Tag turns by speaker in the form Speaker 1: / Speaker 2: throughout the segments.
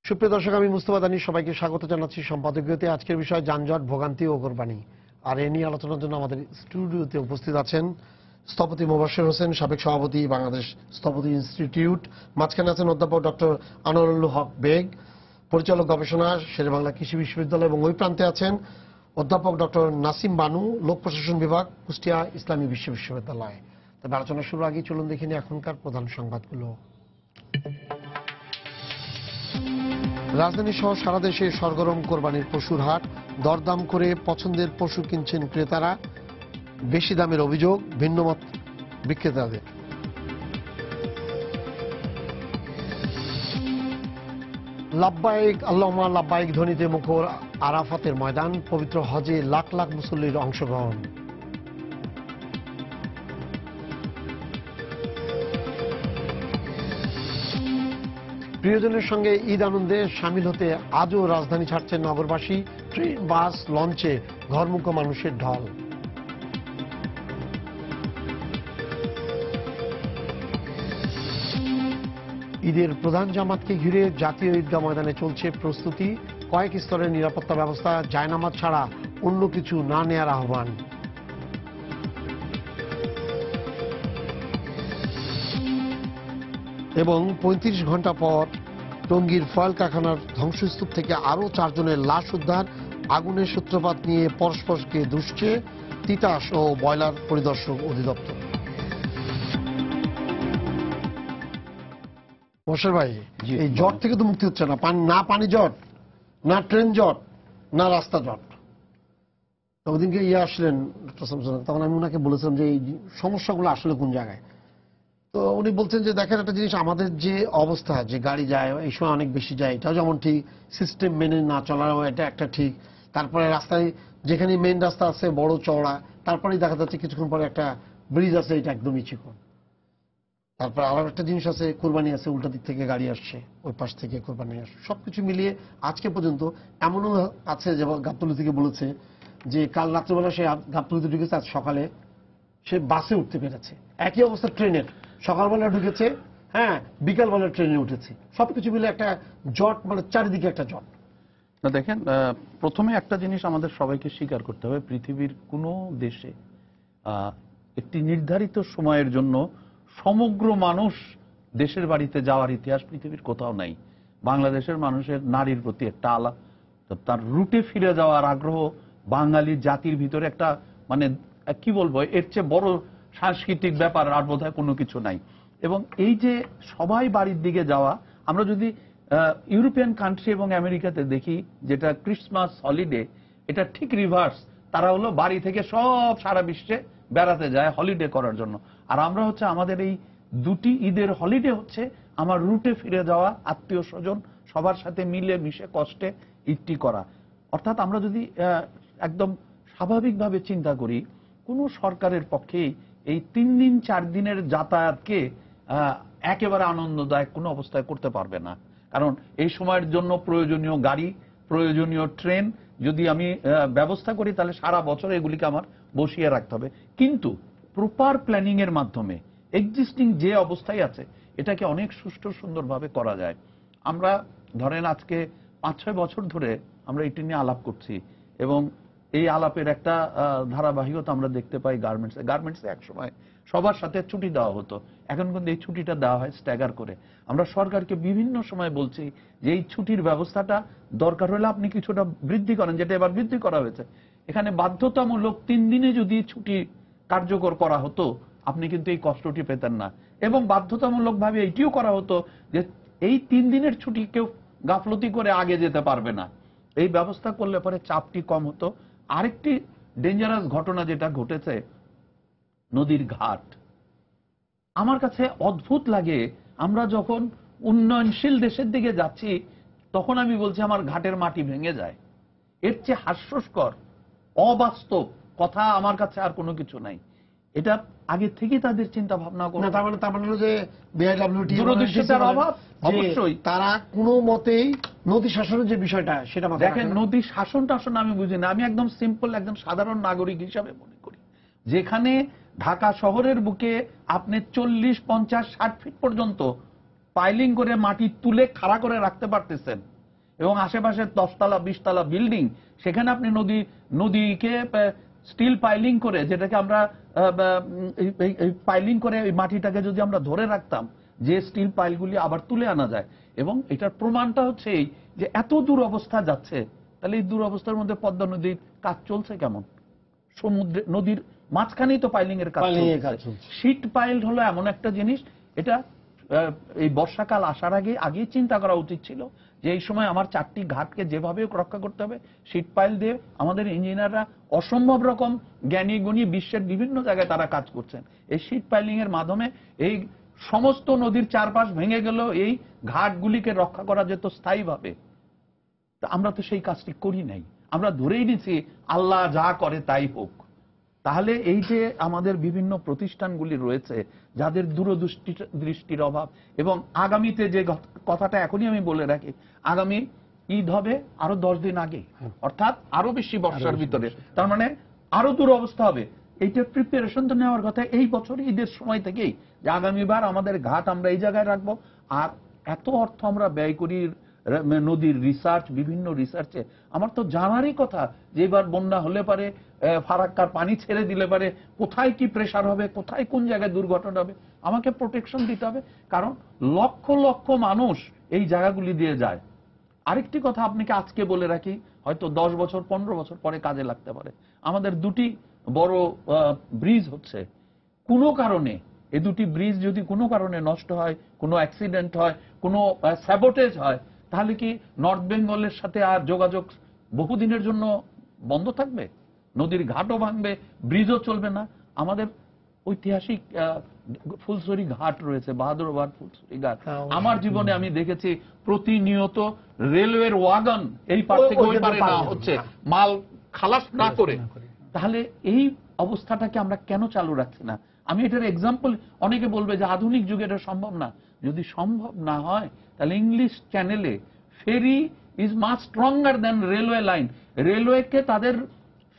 Speaker 1: সুপ্রিয় দর্শক, আমি মুস্তফা দানি সবাইকে স্বাগত জানাচ্ছি সম্পাদকীয়তে। আজকের বিষয় যানজট, ভোগান্তি ও কোরবানি। আর এ নিয়ে আলোচনার জন্য আমাদের স্টুডিওতে উপস্থিত আছেন স্থপতি মোবাশ্বের হোসেন, সাবেক সভাপতি বাংলাদেশ স্থপতি ইনস্টিটিউট। মাঝখানে আছেন অধ্যাপক ডক্টর আনোয়ারুল হক বেগ, পরিচালক গবেষণা, শেরেবাংলা কৃষি বিশ্ববিদ্যালয়, এবং ওই প্রান্তে আছেন অধ্যাপক ডক্টর নাসিম বানু, লোক প্রশাসন বিভাগ, কুষ্টিয়া ইসলামী বিশ্ববিদ্যালয়। তবে আলোচনা শুরু আগে চলুন দেখে নিই এখনকার প্রধান সংবাদগুলো। রাজধানী সহ সারা দেশে সরগরম কোরবানির পশুর হাট। দরদাম করে পছন্দের পশু কিনছেন ক্রেতারা। বেশি দামের অভিযোগ ভিন্নমত বিক্রেতাদের। লাব্বাইক আল্লাহুম্মা লাব্বাইক ধ্বনিতে মুখর আরাফাতের ময়দান। পবিত্র হজে লাখ লাখ মুসল্লির অংশগ্রহণ। প্রিয়জনের সঙ্গে ঈদ আনন্দে সামিল হতে আজও রাজধানী ছাড়ছেন নগরবাসী। ট্রেন, বাস, লঞ্চে ঘরমুখো মানুষের ঢল। ঈদের প্রধান জামাতকে ঘিরে জাতীয় ঈদগাহ ময়দানে চলছে প্রস্তুতি। কয়েক স্তরের নিরাপত্তা ব্যবস্থা, জায়নামাজ ছাড়া অন্য কিছু না নেয়ার আহ্বান। এবং ৩৫ ঘন্টা পর টঙ্গীর ফয়েল কারখানার ধ্বংসস্তূপ থেকে আরও ৪ জনের লাশ উদ্ধার। আগুনের সূত্রপাত নিয়ে পরস্পরকে দুষছে তিতাস ও বয়লার পরিদর্শক অধিদপ্তর। মোশার ভাই, এই জট থেকে তো মুক্তি হচ্ছে না। না পানি জট, না ট্রেন জট, না রাস্তা জট। ওদিনকে আসলেন ডক্টর শামসুল, তখন আমি ওনাকে বলেছিলাম যে এই সমস্যাগুলো আসলে কোন জায়গায়। তো উনি বলছেন যে দেখেন, একটা জিনিস, আমাদের যে অবস্থা, যে গাড়ি যায় এই সময় অনেক বেশি যায়, এটাও যেমন ঠিক। সিস্টেম মেনে না চলারও এটা একটা ঠিক। তারপরে রাস্তায় যেখানে মেইন রাস্তা আছে বড় চওড়া, তারপরেই দেখা যাচ্ছে কিছুক্ষণ পরে একটা ব্রিজ আছে, এটা একদমই চিকন। তারপর আরো একটা জিনিস আছে, কোরবানি আছে, উল্টা দিক থেকে গাড়ি আসছে, ওই পাশ থেকে কোরবানি আসছে। সবকিছু মিলিয়ে আজকে পর্যন্ত এমনও আছে যে গাবতলী থেকে বলেছে যে কাল রাত্রেবেলা সে গাবতলীতে ঢুকেছে, আজ সকালে সে বাসে উঠতে পেরেছে। একই অবস্থা ট্রেনের, সকালবেলা ঢুকেছে, হ্যাঁ, বিকালবেলা ট্রেনে উঠেছে। সবকিছু মিলে একটা জট, মানে চারিদিকে একটা জট।
Speaker 2: না দেখেন, প্রথমে একটা জিনিস আমাদের সবাইকে স্বীকার করতে হবে, পৃথিবীর কোনো দেশে একটি নির্ধারিত সময়ের জন্য সমগ্র মানুষ দেশের বাড়িতে যাওয়ার ইতিহাস পৃথিবীর কোথাও নাই। বাংলাদেশের মানুষের নারীর প্রতি একটা তার রুটে ফিরে যাওয়ার আগ্রহ বাঙালি জাতির ভিতরে একটা, মানে কি বলবো, এর চেয়ে বড় সাংস্কৃতিক ব্যাপার আর বোধহয় কোনো কিছু নাই। এবং এই যে সবাই বাড়ির দিকে যাওয়া, আমরা যদি ইউরোপিয়ান কান্ট্রি এবং আমেরিকাতে দেখি, যেটা ক্রিসমাস হলিডে, এটা ঠিক রিভার্স। তারা হলো বাড়ি থেকে সব সারা বিশ্বে বেড়াতে যায় হলিডে করার জন্য। আর আমরা হচ্ছে আমাদের এই দুটি ঈদের হলিডে হচ্ছে আমার রুটে ফিরে যাওয়া, আত্মীয় স্বজন সবার সাথে মিলে মিশে কষ্টে ঈদটি করা। অর্থাৎ আমরা যদি একদম স্বাভাবিকভাবে চিন্তা করি, কোন সরকারের পক্ষেই এই ৩ দিন ৪ দিনের যাতায়াতকে একেবারে আনন্দদায়ক কোনো অবস্থায় করতে পারবে না। কারণ এই সময়ের জন্য প্রয়োজনীয় গাড়ি, প্রয়োজনীয় ট্রেন যদি আমি ব্যবস্থা করি, তাহলে সারা বছর এগুলিকে আমার বসিয়ে রাখতে হবে। কিন্তু প্রপার প্ল্যানিং এর মাধ্যমে এক্সিস্টিং যে অবস্থায় আছে এটাকে অনেক সুষ্ঠু সুন্দরভাবে করা যায়। আমরা ধরেন আজকে ৫-৬ বছর ধরে আমরা এটি নিয়ে আলাপ করছি, এবং এই আলাপের একটা ধারাবাহিকতা আমরা দেখতে পাই গার্মেন্টসে একসময় সবার সাথে ছুটি দেওয়া হতো, এখন কিন্তু এই ছুটিটা দেওয়া হয় স্ট্যাগার করে। আমরা সরকারকে বিভিন্ন সময় বলছি যে এই ছুটির ব্যবস্থাটা দরকার হলে আপনি কিছুটা বৃদ্ধি করেন, যেটা এবার বৃদ্ধি করা হয়েছে। এখানে বাধ্যতামূলক ৩ দিনে যদি ছুটি কার্যকর করা হতো, আপনি কিন্তু এই কষ্টটি পেতেন না। এবং বাধ্যতামূলকভাবে এইটিও করা হতো যে এই ৩ দিনের ছুটি কেউ গাফলতি করে আগে যেতে পারবে না। এই ব্যবস্থা করলে পরে চাপটি কম হতো। আরেকটি ডেঞ্জারাস ঘটনা যেটা ঘটেছে, নদীর ঘাট। আমার কাছে অদ্ভুত লাগে, আমরা যখন উন্নয়নশীল দেশের দিকে যাচ্ছি তখন আমি বলছি আমার ঘাটের মাটি ভেঙে যায়। এর চেয়ে হাস্যস্কর, অবাস্তব কথা আমার কাছে আর কোনো কিছু নাই। এটা আগে থেকে তাদের চিন্তা ভাবনা করে,
Speaker 1: তার মানে যে বিআইডব্লিউটি
Speaker 2: দূরদৃষ্টিতার অভাব। অবশ্যই
Speaker 1: তারা কোনো মতেই নদী শাসনের যে বিষয়টা, সেটা
Speaker 2: দেখেন, নদী শাসন টাসন আমি বুঝি না। আমি একদম সিম্পল একজন সাধারণ নাগরিক হিসাবে মনে করি, যেখানে ঢাকা শহরের বুকে আপনি 40, 50, 60 ফিট পর্যন্ত পাইলিং করে মাটি তুলে খাড়া করে রাখতে পারতেছেন, এবং আশেপাশে 10 তলা 20 তলা বিল্ডিং, সেখানে আপনি নদীকে স্টিল পাইলিং করে, যেটাকে আমরা পাইলিং করে এই মাটিটাকে যদি আমরা ধরে রাখতাম, যে স্টিল পাইলগুলি আবার তুলে আনা যায়। এবং এটার প্রমাণটা হচ্ছে এই যে এত দূর অবস্থা যাচ্ছে, তাহলে এই দূর অবস্থার মধ্যে পদ্মা নদীর কাজ চলছে কেমন? সমুদ্রে নদীর মাঝখানেই তো পাইলিং এর কাজ চলছে। শীট পাইল হলো এমন একটা জিনিস, এটা এই বর্ষাকাল আসার আগেই চিন্তা করা উচিত ছিল যে এই সময় আমার 4টি ঘাটকে যেভাবে রক্ষা করতে হবে, শীট পাইল দিয়ে আমাদের ইঞ্জিনিয়াররা অসম্ভব রকম জ্ঞানী গুণী বিশ্বের বিভিন্ন জায়গায় তারা কাজ করছেন। এই শীট পাইলিং এর মাধ্যমে এই সমস্ত নদীর চারপাশ ভেঙে গেলেও এই ঘাটগুলিকে রক্ষা করা যেত স্থায়ীভাবে। আমরা তো সেই কাজটি করি নাই, আমরা ধরেই নিচ্ছি আল্লাহ যা করে তাই হোক। তাহলে এই যে আমাদের বিভিন্ন প্রতিষ্ঠানগুলি রয়েছে যাদের দূরদৃষ্টির অভাব, এবং আগামীতে যে কথাটা এখনই আমি বলে রাখি, আগামী ঈদ হবে আরো 10 দিন আগে, অর্থাৎ আরো বেশি বর্ষার ভিতরে, তার মানে আরো দুরবস্থা হবে। এইটার প্রিপারেশন তো নেওয়ার কথা এই বছর ঈদের সময় থেকেই, যে আগামীবার আমাদের ঘাট আমরা এই জায়গায় রাখবো। আর এত অর্থ আমরা ব্যয় করি নদীর রিসার্চ, বিভিন্ন রিসার্চে। আমার তো জানারই কথা যে এবার বন্যা হলে পারে, ফারাক্কার পানি ছেড়ে দিলে পারে কোথায় কি প্রেসার হবে, কোথায় কোন জায়গায় দুর্ঘটনা হবে, আমাকে প্রোটেকশন দিতে হবে। কারণ লক্ষ লক্ষ মানুষ এই জায়গাগুলি দিয়ে যায়। আরেকটি কথা আপনাকে আজকে বলে রাখি, হয়তো 10 বছর 15 বছর পরে কাজে লাগতে পারে। আমাদের 2টি বড় ব্রিজ হচ্ছে, কোনো কারণে এই 2টি ব্রিজ যদি কোনো কারণে নষ্ট হয়, কোনো অ্যাক্সিডেন্ট হয়, কোনো স্যাবোটেজ হয়, তাহলে কি নর্থ বেঙ্গলের সাথে আর যোগাযোগ বহুদিনের জন্য বন্ধ থাকবে? নদীর ঘাটও ভাঙবে, ব্রিজও চলবে না। আমাদের ঐতিহাসিক ফুলছড়ি ঘাট রয়েছে, বাহাদুরাবাদ ফুলছড়ি ঘাট। আমার জীবনে আমি দেখেছি প্রতিনিয়ত রেলওয়ের ওয়াগন এই পার থেকে ওই পারে না হচ্ছে, মাল খালাস না করে। তাহলে এই অবস্থাটাকে আমরা কেন চালু রাখছি না? আমি এটার এক্সাম্পল, অনেকে বলবে যে আধুনিক যুগে এটা সম্ভব না। যদি সম্ভব না হয় তাহলে ইংলিশ চ্যানেলে ferry is much stronger than railway line. রেলওয়েকে তাদের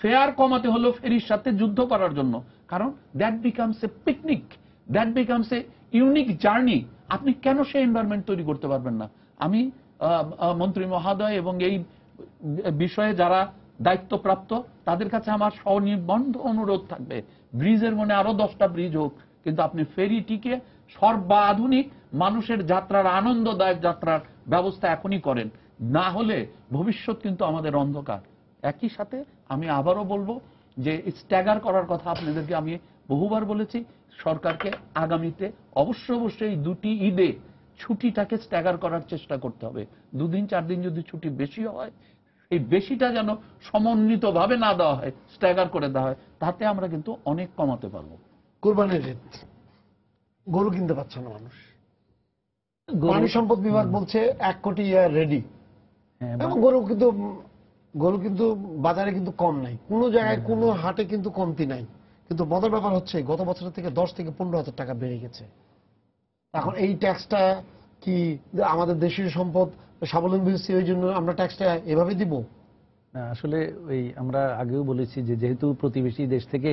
Speaker 2: ফেয়ার কমাতে হলো ফেরির সাথে যুদ্ধ করার জন্য, কারণ that becomes a picnic, that becomes a unique journey. আপনি কেন সেই এনভায়রনমেন্ট তৈরি করতে পারবেন না? আমি মন্ত্রী মহোদয় এবং এই বিষয়ে যারা দায়িত্বপ্রাপ্ত তাদের কাছে আমার স্বনির্বন্ধ অনুরোধ থাকবে, ব্রিজের মনে আরো 10টা ব্রিজ হোক, কিন্তু আপনি ফেরিটিকে সর্বাধুনিক মানুষের যাত্রার, আনন্দদায়ক যাত্রার ব্যবস্থা এখনই করেন, না হলে ভবিষ্যৎ কিন্তু আমাদের অন্ধকার। একই সাথে আমি আবারও বলবো যে স্ট্যাগার করার কথা আপনাদেরকে আমি বহুবার বলেছি, সরকারকে আগামীতে অবশ্যই এই 2টি ঈদে ছুটিটাকে স্ট্যাগার করার চেষ্টা করতে হবে। 2 দিন 4 দিন যদি ছুটি বেশি হয়, এই বেশিটা যেন সমন্বিতভাবে না দেওয়া হয়, স্ট্যাগার করে দেওয়া হয়, তাতে আমরা কিন্তু অনেক কমাতে পারবো।
Speaker 1: কুরবানির ঈদ, গরু কিনতে পারছে না মানুষ, প্রাণী সম্পদ বিভাগ বলছে 1 কোটি রেডি, এবং গরু কিন্তু বাজারে কিন্তু কম নাই, কোনো জায়গায় কোনো হাটে কিন্তু কমতি নাই। কিন্তু মজার ব্যাপার হচ্ছে গত বছরের থেকে 10 থেকে 15,000 টাকা বেড়ে গেছে। এখন এই ট্যাক্সটা কি আমাদের দেশীয় সম্পদ স্বাবলম্বী হচ্ছে ওই জন্য আমরা ট্যাক্সটা এভাবে দিব?
Speaker 3: না, আসলে ওই আমরা আগেও বলেছি যে যেহেতু প্রতিবেশী দেশ থেকে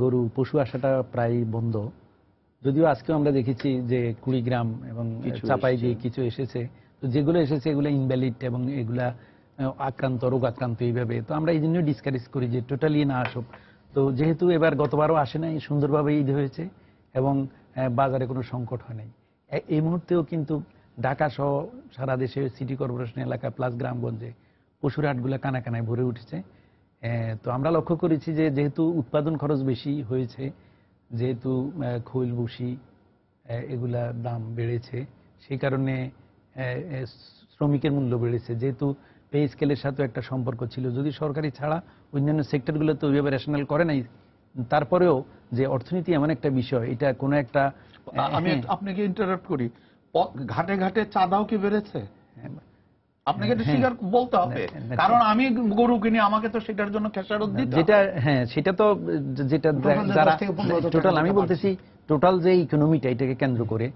Speaker 3: গরু পশু আসাটা প্রায় বন্ধ, যদিও আজকেও আমরা দেখেছি যে কুড়িগ্রাম এবং চাপাই দিয়ে কিছু এসেছে, তো যেগুলো এসেছে এগুলো ইনভ্যালিড এবং এগুলা আক্রান্ত, রোগ আক্রান্ত এইভাবে। তো আমরা এই জন্য ডিসকারেজ করি যে টোটালি না আসুক। তো যেহেতু এবার গতবারও আসে নাই, সুন্দরভাবে ঈদ হয়েছে এবং বাজারে কোনো সংকট হয় নাই। এই মুহূর্তেও কিন্তু ঢাকা সহ সারা দেশে সিটি কর্পোরেশন এলাকা প্লাস গ্রামগঞ্জে পশুর হাটগুলো কানায় ভরে উঠেছে। তো আমরা লক্ষ্য করেছি যে যেহেতু উৎপাদন খরচ বেশি হয়েছে, যেহেতু খৈল ভুসি এগুলা দাম বেড়েছে, সেই কারণে শ্রমিকের মূল্য বেড়েছে। যেহেতু পে স্কেলের সাথে একটা সম্পর্ক ছিল, যদি সরকারি ছাড়া অন্যান্য সেক্টরগুলো তো ওইভাবে রেশনাল করে নাই, তারপরেও যে অর্থনীতি এমন একটা বিষয়, এটা কোনো একটা,
Speaker 2: আমি আপনাকে ইন্টারাপ্ট করি, ঘাটে ঘাটে চাঁদাও কি বেড়েছে? আপনাকে এটা স্বীকার বলতে হবে, কারণ আমি গরু কিনি, আমাকে তো সেটার জন্য খেসারত দিতে হবে।
Speaker 3: যেটা সেটা তো যেটা যারা টোটাল, আমি বলতেছি টোটাল যে ইকোনমিটা এটাকে কেন্দ্র করে,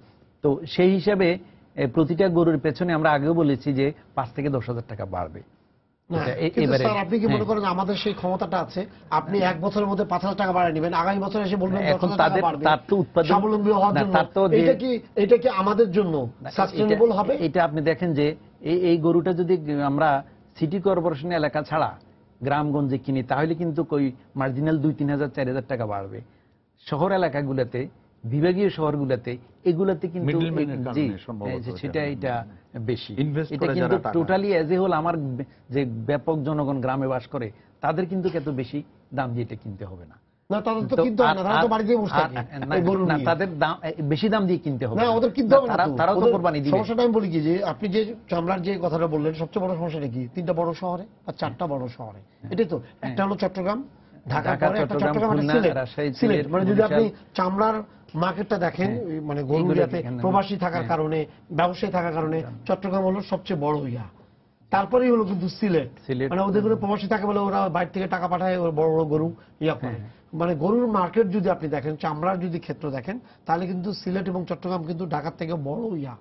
Speaker 3: তো সেই হিসাবে প্রতিটা গরুর পেছনে আমরা আগেও বলেছি যে 5 থেকে 10,000 টাকা বাড়বে।
Speaker 1: না, কিন্তু স্যার আপনি কি মনে করেন আমাদের সেই ক্ষমতাটা আছে? আপনি এক বছরের মধ্যে 5,000 টাকা বাড়িয়ে নেবেন, আগামী বছর এসে বলবেন
Speaker 3: এখন
Speaker 1: 10,000 টাকা বাড়বে,
Speaker 3: তার তো উৎপাদন
Speaker 1: স্বাবলম্বী হওয়ার জন্য। এটা কি আমাদের জন্য সাস্টেনেবল হবে?
Speaker 3: এটা আপনি দেখেন যে এই গরুটা যদি আমরা সিটি কর্পোরেশনের এলাকা ছাড়া গ্রামগঞ্জে কিনি তাহলে কিন্তু কই মার্জিনাল 2-3,000 4,000 টাকা বাড়বে। শহর এলাকাগুলোতে, বিভাগীয় শহরগুলোতে, এগুলাতে কিন্তু সেটা এটা বেশি। এটা কিন্তু টোটালি এজ এ হোল আমার যে ব্যাপক জনগণ গ্রামে বাস করে তাদের কিন্তু এত বেশি দাম দিয়ে এটা কিনতে হবে না।
Speaker 1: না, তাদের তো কিনতে হবে না, তারা তো বাড়িতে বসে থাকে।
Speaker 3: না, তাদের দাম বেশি দাম দিয়ে কিনতে হবে
Speaker 1: না, ওদের কিনতে হবে না,
Speaker 3: তারাও তো কোরবানি দিবে।
Speaker 1: সমস্যাটা আমি বলি কি যে আপনি যে চামড়ার যে কথাটা বললেন, সবচেয়ে বড় সমস্যাটা কি? 3টা বড় শহরে আর 4টা বড় শহরে, এটাই তো। একটা হলো চট্টগ্রাম, ঢাকা, চট্টগ্রাম, সিলেট। মানে যদি আপনি চামড়ার মার্কেটটা দেখেন, মানে গরু যাতে প্রবাসী থাকার কারণে, ব্যবসায়ী থাকার কারণে চট্টগ্রাম হলো সবচেয়ে বড় ইয়া। তারপরেই হলো কিন্তু সিলেট, মানে ওদের কোনো প্রবাসী থাকে বলে ওরা বাইরে থেকে টাকা পাঠায়, বড় বড় গরু ইয়া করে। মানে গরুর মার্কেট যদি আপনি দেখেন, চামড়ার যদি ক্ষেত্র দেখেন, তাহলে কিন্তু সিলেট এবং চট্টগ্রাম কিন্তু ঢাকার থেকে বড় ইয়া।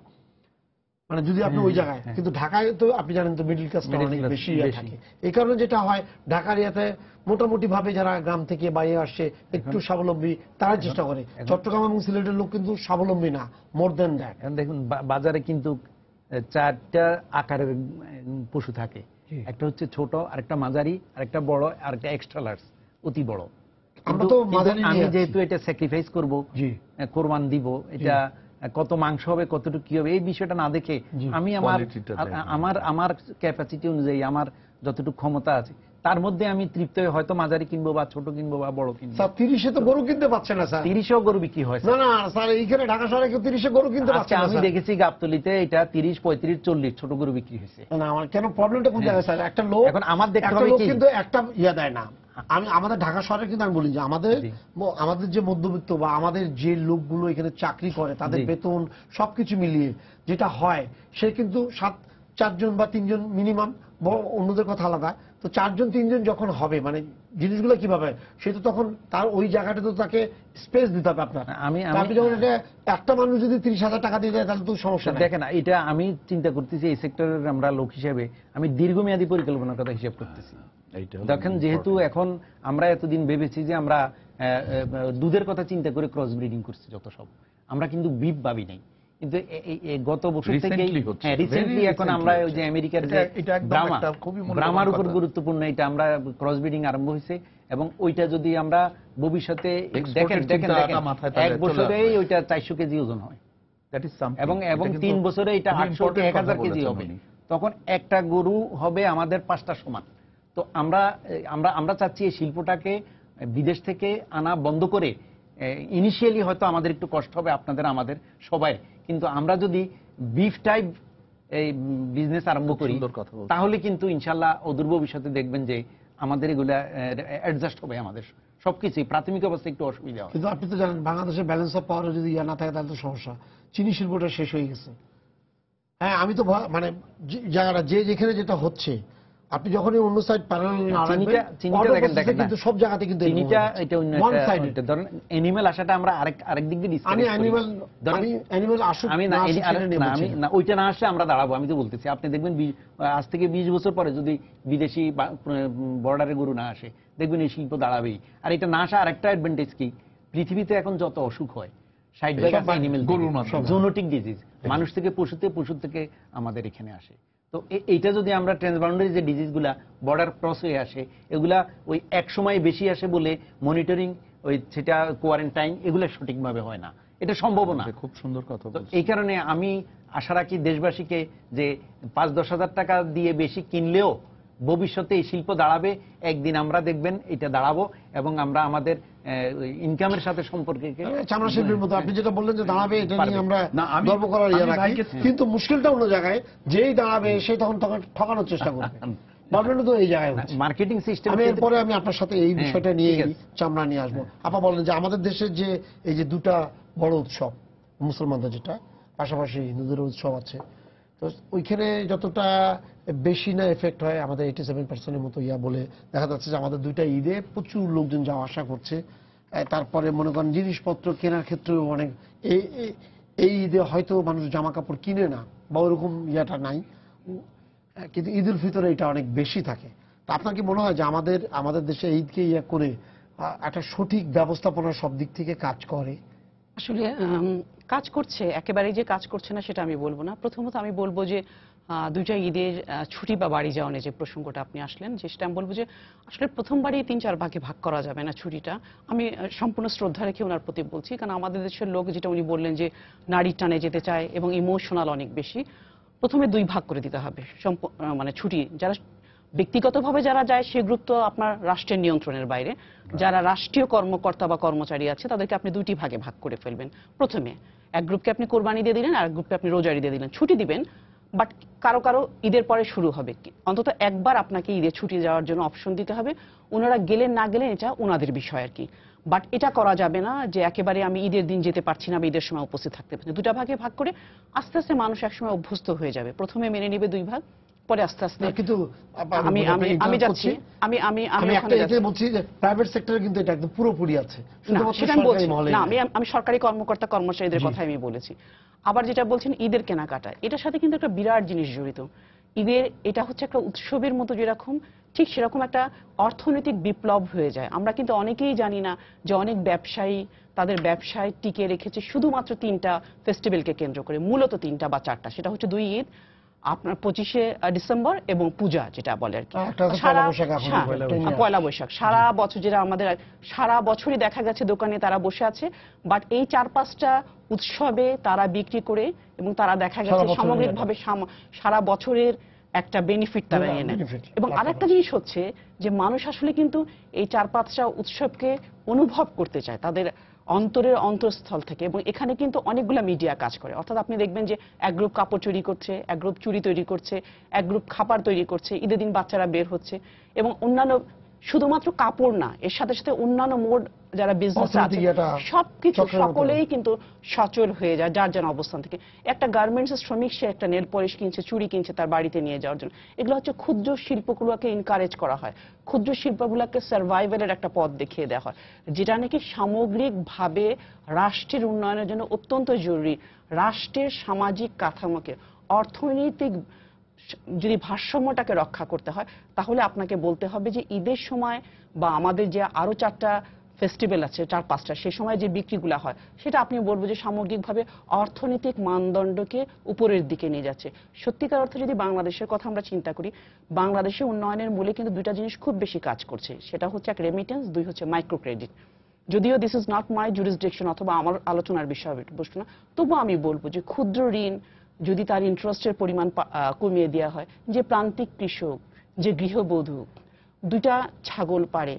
Speaker 1: মানে যদি আপনি ওই জায়গায়, কিন্তু ঢাকায় তো আপনি জানেন তো মিডল ক্লাসটা অনেক বেশি থাকে। এই কারণে যেটা হয়, ঢাকার ইয়াতে মোটামুটি ভাবে যারা গ্রাম থেকে বাইরে আসছে একটু স্বাবলম্বী, তারা চেষ্টা করে। চট্টগ্রাম এবং সিলেটের লোক কিন্তু স্বাবলম্বী না, মোর দেন দ্যাট।
Speaker 3: দেখুন বাজারে কিন্তু 4টা আকারের পশু থাকে, একটা হচ্ছে ছোট, আরেকটা মাঝারি, আরেকটা বড়, আরেকটা এক্সট্রা লার্জ, অতি বড়। আমি যেহেতু এটা স্যাক্রিফাইস করব, কোরবান দিব, এটা কত মাংস হবে, কতটুকু কি হবে, এই বিষয়টা না দেখে আমি আমার ক্যাপাসিটি অনুযায়ী আমার যতটুকু ক্ষমতা আছে তার মধ্যে আমি তৃপ্ত হয়ে হয়তো মাঝারি কিনবো বা ছোট কিনবো বা বড় কিনবো।
Speaker 1: 30-এ তো গরু কিনতে পারছে না স্যার।
Speaker 3: 30-এও গরু বিক্রি হয়
Speaker 1: না স্যার, এইখানে ঢাকা শহরে কেউ 30-এ গরু কিনতে পারছে না।
Speaker 3: আমি দেখেছি গাবতলীতে এটা 30, 35, 40 ছোট গরু বিক্রি হয়েছে।
Speaker 1: না, আমার কেন প্রবলেমটা কোন জায়গায় স্যার? একটা লোক,
Speaker 3: এখন আমার দেখতে হবে কি,
Speaker 1: কিন্তু একটা ইয়া দেয় না। আমাদের ঢাকা শহরে কিন্তু আমি বলি যে আমাদের যে মধ্যবিত্ত বা আমাদের যে লোকগুলো এখানে চাকরি করে, তাদের বেতন সবকিছু মিলিয়ে যেটা হয়, সে কিন্তু 4 জন বা 3 জন মিনিমাম, অন্যদের কথা আলাদা। তো 4 জন 3 জন যখন হবে, মানে জিনিসগুলো কিভাবে, সে তো তখন তার ওই জায়গাটা তো তাকে স্পেস দিতে হবে আপনার। আপনি যখন একটা মানুষ যদি 30,000 টাকা দিয়ে দেয় তাহলে তো সমস্যা নেই।
Speaker 3: দেখেন, এটা আমি চিন্তা করতেছি এই সেক্টরের আমরা লোক হিসেবে, আমি দীর্ঘমেয়াদী পরিকল্পনার কথা হিসেব করতেছি। দেখেন, যেহেতু এখন আমরা এতদিন ভেবেছি যে আমরা দুধের কথা চিন্তা করে ক্রস ব্রিডিং করছি যত সব, আমরা কিন্তু বিফ ভাবি নাই। কিন্তু গত বছর থেকে রিসেন্টলি এখন আমরা ওই যে আমেরিকার যে ব্রাহ্মার উপর গুরুত্বপূর্ণ, এটা আমরা ক্রস ব্রিডিং আরম্ভ হয়েছে, এবং ওইটা যদি আমরা ভবিষ্যতে দেখেন 1 বছরেই ওইটা 400 কেজি ওজন হয়, এবং 3 বছরে এটা 800 থেকে 1000 কেজি হবে। তখন একটা গরু হবে আমাদের 5টা সমান। তো আমরা চাচ্ছি এই শিল্পটাকে বিদেশ থেকে আনা বন্ধ করে, ইনিশিয়ালি হয়তো আমাদের একটু কষ্ট হবে, আপনাদের আমাদের সবাই, কিন্তু আমরা যদি বিফ টাইপ এই বিজনেস আরম্ভ করি তাহলে কিন্তু ইনশাল্লাহ অদূর ভবিষ্যতে দেখবেন যে আমাদের এগুলা অ্যাডজাস্ট হবে, আমাদের সবকিছুই প্রাথমিক অবস্থায় একটু অসুবিধা হয়।
Speaker 1: কিন্তু আপনি তো জানেন বাংলাদেশের ব্যালেন্স অফ পাওয়ার যদি ইয়া না থাকে তাহলে তো সমস্যা। চিনি শিল্পটা শেষ হয়ে গেছে। হ্যাঁ, আমি তো মানে জায়গাটা যেখানে যেটা হচ্ছে, আপনি যখনই অন্য সাইড কিন্তু সব জায়গাতে কিন্তু
Speaker 3: চিনিটা এটা অন্য ধরেন অ্যানিমাল আসাটা আমরা আরেক দিক দিয়ে ডিসকাস করি। আমি না ওইটা না আসলে আমরা দাঁড়াবো, আমি তো বলতেছি। আপনি দেখবেন আজ থেকে 20 বছর পরে যদি বিদেশি বর্ডারে গরু না আসে, দেখবেন এই শিল্প দাঁড়াবেই। আর এটা না আসা আরেকটা অ্যাডভান্টেজ কি, পৃথিবীতে এখন যত অসুখ হয় 60% অ্যানিমাল জুনোটিক ডিজিজ, মানুষ থেকে পশুতে, পশু থেকে আমাদের এখানে আসে। তো এইটা যদি আমরা ট্রান্সবাউন্ডারি যে ডিজিজগুলা বর্ডার ক্রস হয়ে আসে, এগুলা ওই এক সময় বেশি আসে বলে মনিটরিং, ওই সেটা কোয়ারেন্টাইন, এগুলো সঠিকভাবে হয় না, এটা সম্ভব না।
Speaker 2: খুব সুন্দর কথা।
Speaker 3: এই কারণে আমি আশা রাখি দেশবাসীকে যে 5-10 হাজার টাকা দিয়ে বেশি কিনলেও ভবিষ্যতে এই শিল্প দাঁড়াবে। একদিন আমরা দেখবেন এটা দাঁড়াবো, এবং আমরা আমাদের ইনকামের সাথে সম্পর্কে
Speaker 1: চামড়া শিল্পের মতো আপনি যেটা বললেন যে দাঁড়াবে, এটা নিয়ে আমরা গর্ব করার ইয়ে রাখি। কিন্তু মুশকিলটা অন্য জায়গায়, যেই দাঁড়াবে সে তখন ঠকানোর চেষ্টা করবে। প্রবলেমটা তো এই জায়গায়
Speaker 3: মার্কেটিং সিস্টেম।
Speaker 1: এরপরে আমি আপনার সাথে এই বিষয়টা নিয়ে চামড়া নিয়ে আসবো। আপা বলেন যে আমাদের দেশের যে এই যে 2টা বড় উৎসব, মুসলমানদের যেটা, পাশাপাশি হিন্দুদের উৎসব আছে, তো ওইখানে যতটা বেশি না এফেক্ট হয়, আমাদের 87% মতো ইয়া বলে দেখা যাচ্ছে যে আমাদের 2টা ঈদে প্রচুর লোকজন যাওয়া আসা করছে। তারপরে মনে করেন জিনিসপত্র কেনার ক্ষেত্রেও অনেক, এই ঈদে হয়তো মানুষ জামা কাপড় কিনে না বা ওরকম ইয়াটা নাই। কিন্তু ঈদ উল ফিতরে এটা অনেক বেশি থাকে। তো আপনার কি মনে হয় যে আমাদের দেশে ঈদকে ইয়ে করে একটা সঠিক ব্যবস্থাপনা সব দিক থেকে কাজ করে?
Speaker 4: আসলে কাজ করছে, একেবারেই যে কাজ করছে না সেটা আমি বলবো না। প্রথমত আমি বলবো যে দুইটা ঈদের ছুটি বা বাড়ি যাওয়া নিয়ে যে প্রসঙ্গটা আপনি আসলেন, যে সেটা আমি বলবো যে আসলে প্রথমবারই 3-4 ভাগে ভাগ করা যাবে না ছুটিটা। আমি সম্পূর্ণ শ্রদ্ধা রেখে ওনার প্রতি বলছি, কারণ আমাদের দেশের লোক, যেটা উনি বললেন যে নারীর টানে যেতে চায় এবং ইমোশনাল অনেক বেশি, প্রথমে 2 ভাগ করে দিতে হবে মানে ছুটি। যারা ব্যক্তিগতভাবে যারা যায় সে গ্রুপ তো আপনার রাষ্ট্রের নিয়ন্ত্রণের বাইরে। যারা রাষ্ট্রীয় কর্মকর্তা বা কর্মচারী আছে তাদেরকে আপনি 2টি ভাগে ভাগ করে ফেলবেন। প্রথমে এক গ্রুপকে আপনি কোরবানি দিয়ে দিলেন, আর এক গ্রুপকে আপনি রোজারি দিয়ে দিলেন। ছুটি দিবেন, বাট কারো কারো ঈদের পরে শুরু হবে। অন্তত একবার আপনাকে ঈদের ছুটি যাওয়ার জন্য অপশন দিতে হবে। ওনারা গেলেন না গেলেন এটা ওনাদের বিষয় আর কি। বাট এটা করা যাবে না যে একেবারে আমি ঈদের দিন যেতে পারছি না বা ঈদের সময় উপস্থিত থাকতে পারছি। 2টা ভাগে ভাগ করে আস্তে আস্তে মানুষ একসময় অভ্যস্ত হয়ে যাবে। প্রথমে মেনে নেবে 2 ভাগ, পরে আস্তে আস্তে।
Speaker 1: কিন্তু
Speaker 4: আমি যাচ্ছি,
Speaker 1: আমি একটা এটাই বলছি যে প্রাইভেট সেক্টরে কিন্তু এটা একদম পুরোপুরি আছে, শুধুমাত্র
Speaker 4: সেটা আমি বলছি
Speaker 1: সরকারি মহলে
Speaker 4: না। আমি সরকারি কর্মকর্তা কর্মচারীদের কথা আমি বলেছি। আবার যেটা বলছেন ঈদের কেনাকাটা, এটার সাথে কিন্তু একটা বিরাট জিনিস জড়িত। ঈদের এটা হচ্ছে একটা উৎসবের মতো, যেরকম ঠিক সেরকম একটা অর্থনৈতিক বিপ্লব হয়ে যায়। আমরা কিন্তু অনেকেই জানি না যে অনেক ব্যবসায়ী তাদের ব্যবসায় টিকে রেখেছে শুধুমাত্র 3টা ফেস্টিভ্যালকে কেন্দ্র করে, মূলত 3টা বা 4টা। সেটা হচ্ছে 2 ঈদ, আপনার 25শে ডিসেম্বর এবং পূজা যেটা বলে আর কি, পয়লা বৈশাখ। সারা বছর যেটা আমাদের সারা বছরই দেখা গেছে দোকানে তারা বসে আছে, বাট এই 4-5টা উৎসবে তারা বিক্রি করে এবং তারা দেখা গেছে সামগ্রিকভাবে সারা বছরের একটা বেনিফিট তারা নিয়ে নেয়। এবং আরেকটা জিনিস হচ্ছে যে মানুষ আসলে কিন্তু এই 4-5টা উৎসবকে অনুভব করতে চায় তাদের অন্তরের অন্তঃস্থল থেকে, এবং এখানে কিন্তু অনেকগুলা মিডিয়া কাজ করে। অর্থাৎ আপনি দেখবেন যে এক গ্রুপ কাপড় চুরি করছে, এক গ্রুপ চুড়ি তৈরি করছে, এক গ্রুপ খাবার তৈরি করছে, ঈদের দিন বাচ্চারা বের হচ্ছে, এবং অন্যান্য শুধুমাত্র কাপড় না, এর সাথে সাথে অন্যান্য মোড যারা বিজনেস আছে সবকিছু সকলেই কিন্তু সচল হয়ে যায় যার যার অবস্থান থেকে। একটা গার্মেন্টস শ্রমিক সে একটা নেল পলিশ কিনছে, চুড়ি কিনছে তার বাড়িতে নিয়ে যাওয়ার জন্য। এগুলো হচ্ছে ক্ষুদ্র শিল্পগুলোকে এনকারেজ করা হয়, ক্ষুদ্র শিল্পগুলোকে সার্ভাইভালের একটা পথ দেখিয়ে দেওয়া হয়, যেটা নাকি সামগ্রিকভাবে রাষ্ট্রের উন্নয়নের জন্য অত্যন্ত জরুরি। রাষ্ট্রের সামাজিক কাঠামোকে, অর্থনৈতিক যদি ভারসাম্যটাকে রক্ষা করতে হয়, তাহলে আপনাকে বলতে হবে যে ঈদের সময় বা আমাদের যে আরো 4টা ফেস্টিভ্যাল আছে, 4-5টা, সেই সময় যে বিক্রিগুলো হয় সেটা আপনি বলবো যে সামগ্রিকভাবে অর্থনৈতিক মানদণ্ডকে উপরের দিকে নিয়ে যাচ্ছে। সত্যিকার অর্থে যদি বাংলাদেশের কথা আমরা চিন্তা করি, বাংলাদেশের উন্নয়নের মূলে কিন্তু 2টা জিনিস খুব বেশি কাজ করছে। সেটা হচ্ছে এক রেমিটেন্স, 2 হচ্ছে মাইক্রো ক্রেডিট। যদিও this is not my jurisdiction অথবা আমার আলোচনার বিষয় বস্তু না, তবুও আমি বলবো যে ক্ষুদ্র ঋণ যদি তার ইন্টারেস্টের পরিমাণ কমিয়ে দেওয়া হয়, যে প্রান্তিক কৃষক, যে গৃহবধূ 2টা ছাগল পারে,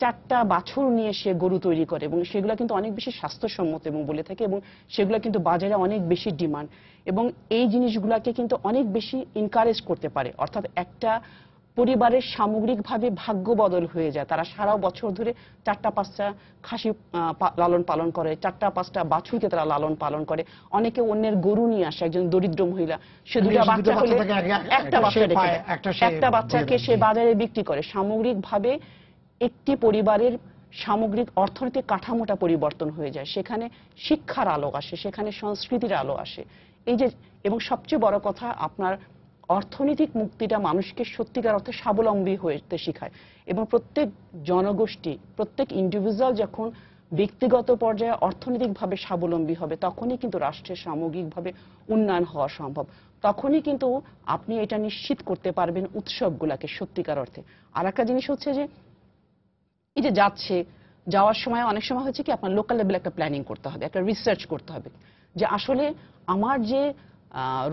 Speaker 4: 4টা বাছুর নিয়ে সে গরু তৈরি করে, এবং সেগুলো কিন্তু অনেক বেশি স্বাস্থ্যসম্মত এবং বলে থাকে, এবং সেগুলো কিন্তু বাজারে অনেক বেশি ডিমান্ড, এবং এই জিনিসগুলোকে কিন্তু অনেক বেশি এনকারেজ করতে পারে। অর্থাৎ একটা পরিবারের সামগ্রিকভাবে ভাগ্য বদল হয়ে যায়। তারা সারা বছর ধরে 4টা-5টা খাসি লালন পালন করে, 4টা-5টা বাছুরকে তারা লালন পালন করে। অনেকে অন্যের গরু নিয়ে আসে, একজন দরিদ্র মহিলা সে 2টা বাচ্চা হলে একটা বাচ্চাকে সে বাজারে বিক্রি করে। সামগ্রিকভাবে একটি পরিবারের সামগ্রিক অর্থনৈতিক কাঠামোটা পরিবর্তন হয়ে যায়, সেখানে শিক্ষার আলো আসে, সেখানে সংস্কৃতির আলো আসে। এই যে, এবং সবচেয়ে বড় কথা, আপনার অর্থনৈতিক মুক্তিটা মানুষকে সত্যিকার অর্থে স্বাবলম্বী হতে শেখায়, এবং প্রত্যেক জনগোষ্ঠী, প্রত্যেক ইন্ডিভিজুয়াল যখন ব্যক্তিগত পর্যায়ে অর্থনৈতিকভাবে স্বাবলম্বী হবে, তখনই কিন্তু রাষ্ট্রের সামগ্রিকভাবে উন্নয়ন হওয়া সম্ভব। তখনই কিন্তু আপনি এটা নিশ্চিত করতে পারবেন উৎসবগুলোকে সত্যিকার অর্থে। আর একটা জিনিস হচ্ছে যে এই যে যাওয়ার সময় অনেক সময় হচ্ছে কি আপনার লোকাল লেভেলে একটা প্ল্যানিং করতে হবে, একটা রিসার্চ করতে হবে যে আসলে আমার যে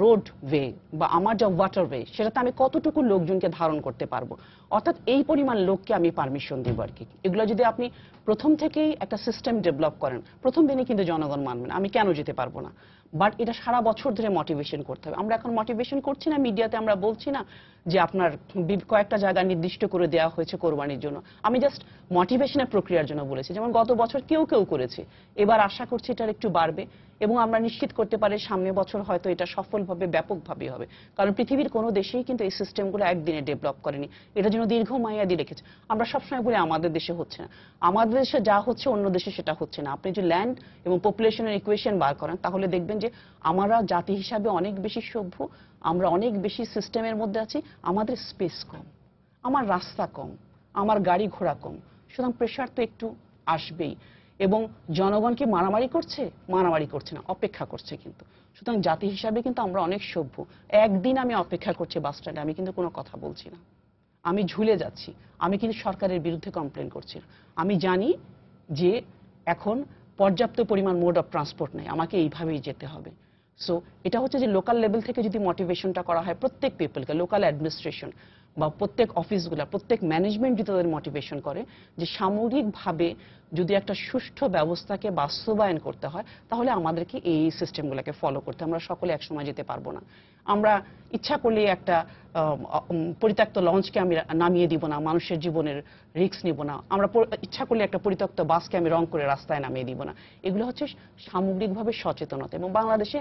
Speaker 4: রোডওয়ে বা আমার যে ওয়াটারওয়ে, সেটাতে আমি কতটুকু লোকজনকে ধারণ করতে পারবো, অর্থাৎ এই পরিমাণ লোককে আমি পারমিশন দেবো আর কি। এগুলো যদি আপনি প্রথম থেকেই একটা সিস্টেম ডেভেলপ করেন, প্রথম দিনে কিন্তু জনগণ মানবে না, আমি কেন যেতে পারবো না। বাট এটা সারা বছর ধরে মোটিভেশন করতে হবে। আমরা এখন মোটিভেশন করছি না, মিডিয়াতে আমরা বলছি না যে আপনার কয়েকটা জায়গা নির্দিষ্ট করে দেওয়া হয়েছে কোরবানির জন্য। আমি জাস্ট মোটিভেশনের প্রক্রিয়ার জন্য বলেছি, যেমন গত বছর কেউ কেউ করেছে, এবার আশা করছি এটার একটু বাড়বে। এবং আমরা নিশ্চিত করতে পারি সামনের বছর হয়তো এটা সফলভাবে ব্যাপকভাবে হবে। কারণ পৃথিবীর কোনো দেশেই কিন্তু এই সিস্টেমগুলো একদিনে ডেভেলপ করেনি, এটার জন্য দীর্ঘ মেয়াদি রেখেছে। আমরা সবসময় বলি আমাদের দেশে হচ্ছে না, আমাদের দেশে যা হচ্ছে অন্য দেশে সেটা হচ্ছে না। আপনি যে ল্যান্ড এবং পপুলেশনের ইকুয়েশন বার করেন তাহলে দেখবেন যে আমরা জাতি হিসাবে অনেক বেশি সভ্য, আমরা অনেক বেশি সিস্টেমের মধ্যে আছি, আমাদের স্পেস কম, আমার রাস্তা কম, আমার গাড়ি ঘোড়া কম, সুতরাং প্রেশার তো একটু আসবেই। এবং জনগণ কি মারামারি করছে? মারামারি করছে না, অপেক্ষা করছে কিন্তু। সুতরাং জাতি হিসাবে কিন্তু আমরা অনেক সভ্য। একদিন আমি অপেক্ষা করছি বাস স্ট্যান্ডে, আমি কিন্তু কোনো কথা বলছি না, আমি ঝুলে যাচ্ছি, আমি কিন্তু সরকারের বিরুদ্ধে কমপ্লেন করছি না। আমি জানি যে এখন পর্যাপ্ত পরিমাণ মোড অফ ট্রান্সপোর্ট নেই, আমাকে এইভাবেই যেতে হবে। সো এটা হচ্ছে যে লোকাল লেভেল থেকে যদি মোটিভেশনটা করা হয় প্রত্যেক পিপলকে, লোকাল অ্যাডমিনিস্ট্রেশন বা প্রত্যেক অফিসগুলো, প্রত্যেক ম্যানেজমেন্ট যদি তাদের মোটিভেশন করে যে সামগ্রিকভাবে যদি একটা সুষ্ঠু ব্যবস্থাকে বাস্তবায়ন করতে হয় তাহলে আমাদেরকে এই সিস্টেমগুলোকে ফলো করতে, আমরা সকলে একসময় যেতে পারবো না। আমরা ইচ্ছা করলে একটা পরিত্যক্ত লঞ্চকে আমি নামিয়ে দিব না, মানুষের জীবনের রিস্ক নিব না। আমরা ইচ্ছা করলে একটা পরিত্যক্ত বাসকে আমি রং করে রাস্তায় নামিয়ে দিব না। এগুলো হচ্ছে সামগ্রিকভাবে সচেতনতা, এবং বাংলাদেশে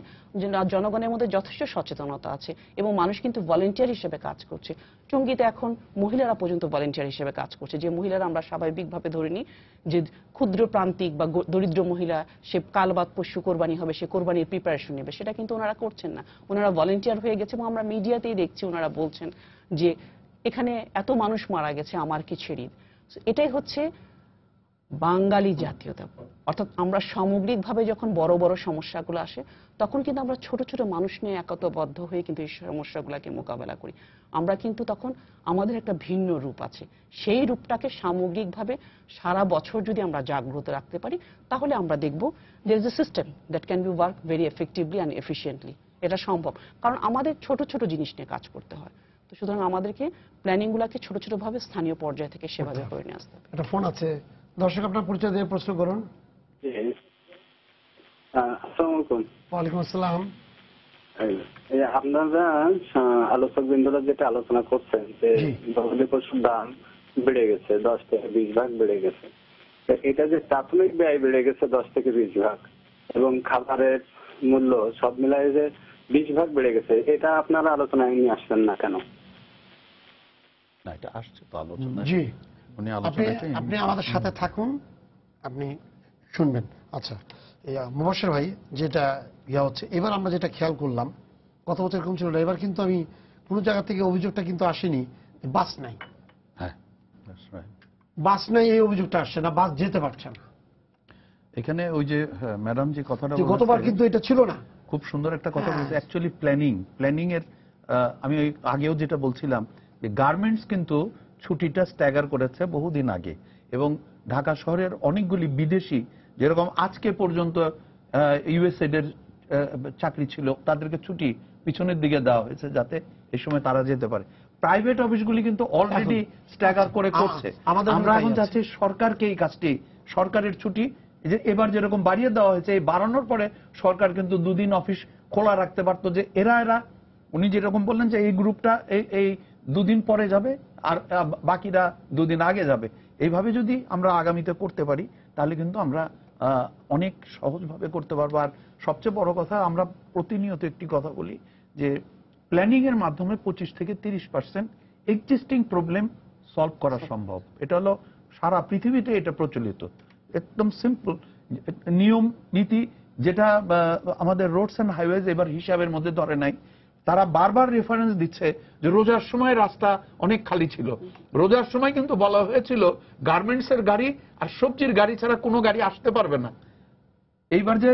Speaker 4: জনগণের মধ্যে যথেষ্ট সচেতনতা আছে এবং মানুষ কিন্তু ভলেন্টিয়ার হিসেবে কাজ করছে। টঙ্গীতে এখন মহিলারা পর্যন্ত ভলেন্টিয়ার হিসেবে কাজ করছে, যে মহিলারা আমরা স্বাভাবিকভাবে ধরে নিই যে ক্ষুদ্র প্রান্তিক বা দরিদ্র মহিলা, সে কাল বাদ পশু কোরবানি হবে, সে কোরবানির প্রিপারেশন নেবে, সেটা কিন্তু ওনারা করছেন না, ওনারা ভলেন্টিয়ার হয়ে গেছে। এবং আমরা মিডিয়াতেই দেখছি ওনারা বলছেন যে এখানে এত মানুষ মারা গেছে, আমার কি ছেড়ে। এটাই হচ্ছে বাঙালি জাতীয়তা। অর্থাৎ আমরা সামগ্রিকভাবে যখন বড় বড় সমস্যাগুলো আসে তখন কিন্তু আমরা ছোট ছোট মানুষ নিয়ে একতাবদ্ধ হয়ে কিন্তু এই সমস্যাগুলোকে মোকাবেলা করি। আমরা কিন্তু তখন আমাদের একটা ভিন্ন রূপ আছে, সেই রূপটাকে সামগ্রিকভাবে সারা বছর যদি আমরা জাগ্রত রাখতে পারি তাহলে আমরা দেখব there is a system that can be work very effectively and efficiently। এটা সম্ভব, কারণ আমাদের ছোট ছোট জিনিস নিয়ে কাজ করতে হয়। তো সুতরাং আমাদেরকে প্ল্যানিংগুলোকে ছোট ছোট ভাবে স্থানীয় পর্যায় থেকে সেভাবে করে নিয়ে আসতে হবে।
Speaker 1: একটা ফোন আছে, দর্শক আপনার পরিচয় দিয়ে প্রশ্ন করুন।
Speaker 5: আসসালামু আলাইকুম।
Speaker 1: ওয়ালাইকুম আসসালাম।
Speaker 5: আপনারা আলোচক বৃন্দরা যেটা আলোচনা করছেন যে গবাদি পশুর দাম বেড়ে গেছে 10 থেকে 20 ভাগ বেড়ে গেছে, এটা যে প্রাথমিক ব্যয় বেড়ে গেছে 10 থেকে 20 ভাগ এবং খাবারের মূল্য সব মিলাই যে 20 ভাগ বেড়ে গেছে, এটা আপনারা আলোচনায় নিয়ে আসছেন না কেন?
Speaker 2: না, এটা আসছে তো আলোচনা।
Speaker 1: জি,
Speaker 2: উনি আলোচনাতে
Speaker 1: আপনি আমাদের সাথে থাকুন, আপনি শুনবেন। আচ্ছা, মুবাশশির ভাই, যেটা হচ্ছে এবার আমরা যেটা খেয়াল করলাম, গত বছর এরকম ছিল না, এবার কিন্তু আমি কোনো জায়গা থেকে অভিযোগটা কিন্তু আসেনি বাস নাই।
Speaker 2: হ্যাঁ, that's right।
Speaker 1: বাস নাই এই অভিযোগটা আসছে না, বাস যেতে পারছে না।
Speaker 2: এখানে ওই যে ম্যাডাম যে কথাটা
Speaker 1: গতবার
Speaker 2: বলেছেন,
Speaker 1: কিন্তু এটা ছিল না।
Speaker 2: খুব সুন্দর একটা কথা বলছে। অ্যাকচুয়ালি প্ল্যানিং এর আমি ওই আগেও যেটা বলছিলাম যে গার্মেন্টস কিন্তু ছুটিটা স্ট্যাগার করেছে বহুদিন আগে, এবং ঢাকা শহরের অনেকগুলি বিদেশি, যেরকম আজকে পর্যন্ত ইউএসএড এর চাকরি ছিল, তাদেরকে ছুটি পিছনের দিকে দেওয়া হয়েছে যাতে এই সময় তারা যেতে পারে। প্রাইভেট অফিসগুলি কিন্তু অলরেডি স্ট্যাগার করে করছে। আমরা এখন চাচ্ছি সরকারকে এই কাজটি, সরকারের ছুটি যে এবার যেরকম বাড়িয়ে দেওয়া হয়েছে, এই বাড়ানোর পরে সরকার কিন্তু 2 দিন অফিস খোলা রাখতে পারতো, যে এরা উনি যেরকম বললেন যে এই গ্রুপটা এই 2 দিন পরে যাবে আর বাকিরা 2 দিন আগে যাবে। এইভাবে যদি আমরা আগামীতে করতে পারি তাহলে কিন্তু আমরা অনেক সহজভাবে করতে পারবো। আর সবচেয়ে বড় কথা, আমরা প্রতিনিয়ত একটি কথা বলি যে প্ল্যানিং এর মাধ্যমে 25 থেকে 30% এক্সিস্টিং প্রবলেম সলভ করা সম্ভব। এটা হলো সারা পৃথিবীতে এটা প্রচলিত, একদম সিম্পল নিয়ম নীতি, যেটা আমাদের রোডস এন্ড হাইওয়েজ এবার হিসাবের মধ্যে ধরে নাই। তারা বারবার রেফারেন্স দিচ্ছে যে রোজার সময় রাস্তা অনেক খালি ছিল। রোজার সময় কিন্তু বলা হয়েছিল গার্মেন্টস এর গাড়ি আর সবজির গাড়ি ছাড়া কোনো গাড়ি আসতে পারবে না। এইবার যে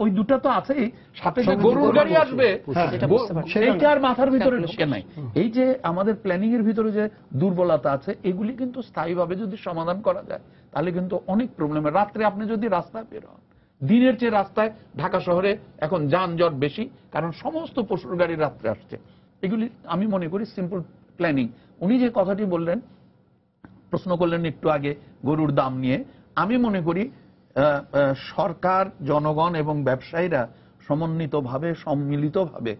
Speaker 2: ওই দুটা তো আছেই, সাথে যে গরুর গাড়ি আসবে সেইটার মাথার ভিতরে ঢোকে নাই। এই যে আমাদের প্ল্যানিং এর ভিতরে যে দুর্বলতা আছে, এগুলি কিন্তু স্থায়ীভাবে যদি সমাধান করা যায় তাহলে কিন্তু অনেক প্রবলেম। রাত্রে আপনি যদি রাস্তায় বের হন, দিনের চেয়ে রাস্তায় ঢাকা শহরে এখন যানজট বেশি, কারণ সমস্ত পশুর গাড়ি রাত্রে আসছে। এগুলি আমি মনে করি সিম্পল প্ল্যানিং। উনি যে কথাটি বললেন, প্রশ্ন করলেন একটু আগে গরুর দাম নিয়ে, আমি মনে করি সরকার, জনগণ এবং ব্যবসায়ীরা সমন্বিতভাবে সম্মিলিতভাবে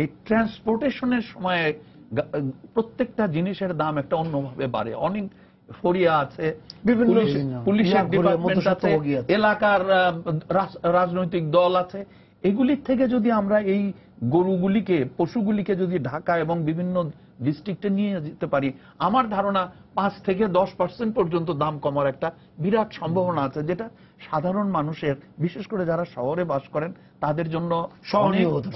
Speaker 2: এই ট্রান্সপোর্টেশনের সময়ে প্রত্যেকটা জিনিসের দাম একটা অন্যভাবে বাড়ে। অনেক ফরিয়া আছে,
Speaker 1: বিভিন্ন
Speaker 2: পুলিশের
Speaker 1: ঘুরে
Speaker 2: ডিপার্টমেন্ট আছে,
Speaker 1: মধ্যস্বত্বভোগী আছে।
Speaker 2: এলাকার রাজনৈতিক দল আছে। এগুলির থেকে যদি আমরা এই গরুগুলিকে, পশুগুলিকে যদি ঢাকা এবং বিভিন্ন ডিস্ট্রিক্টে নিয়ে যেতে পারি, আমার ধারণা 5 থেকে 10% পর্যন্ত দাম কমার একটা বিরাট সম্ভাবনা আছে, যেটা সাধারণ মানুষের, বিশেষ করে যারা শহরে বাস করেন, তাদের জন্য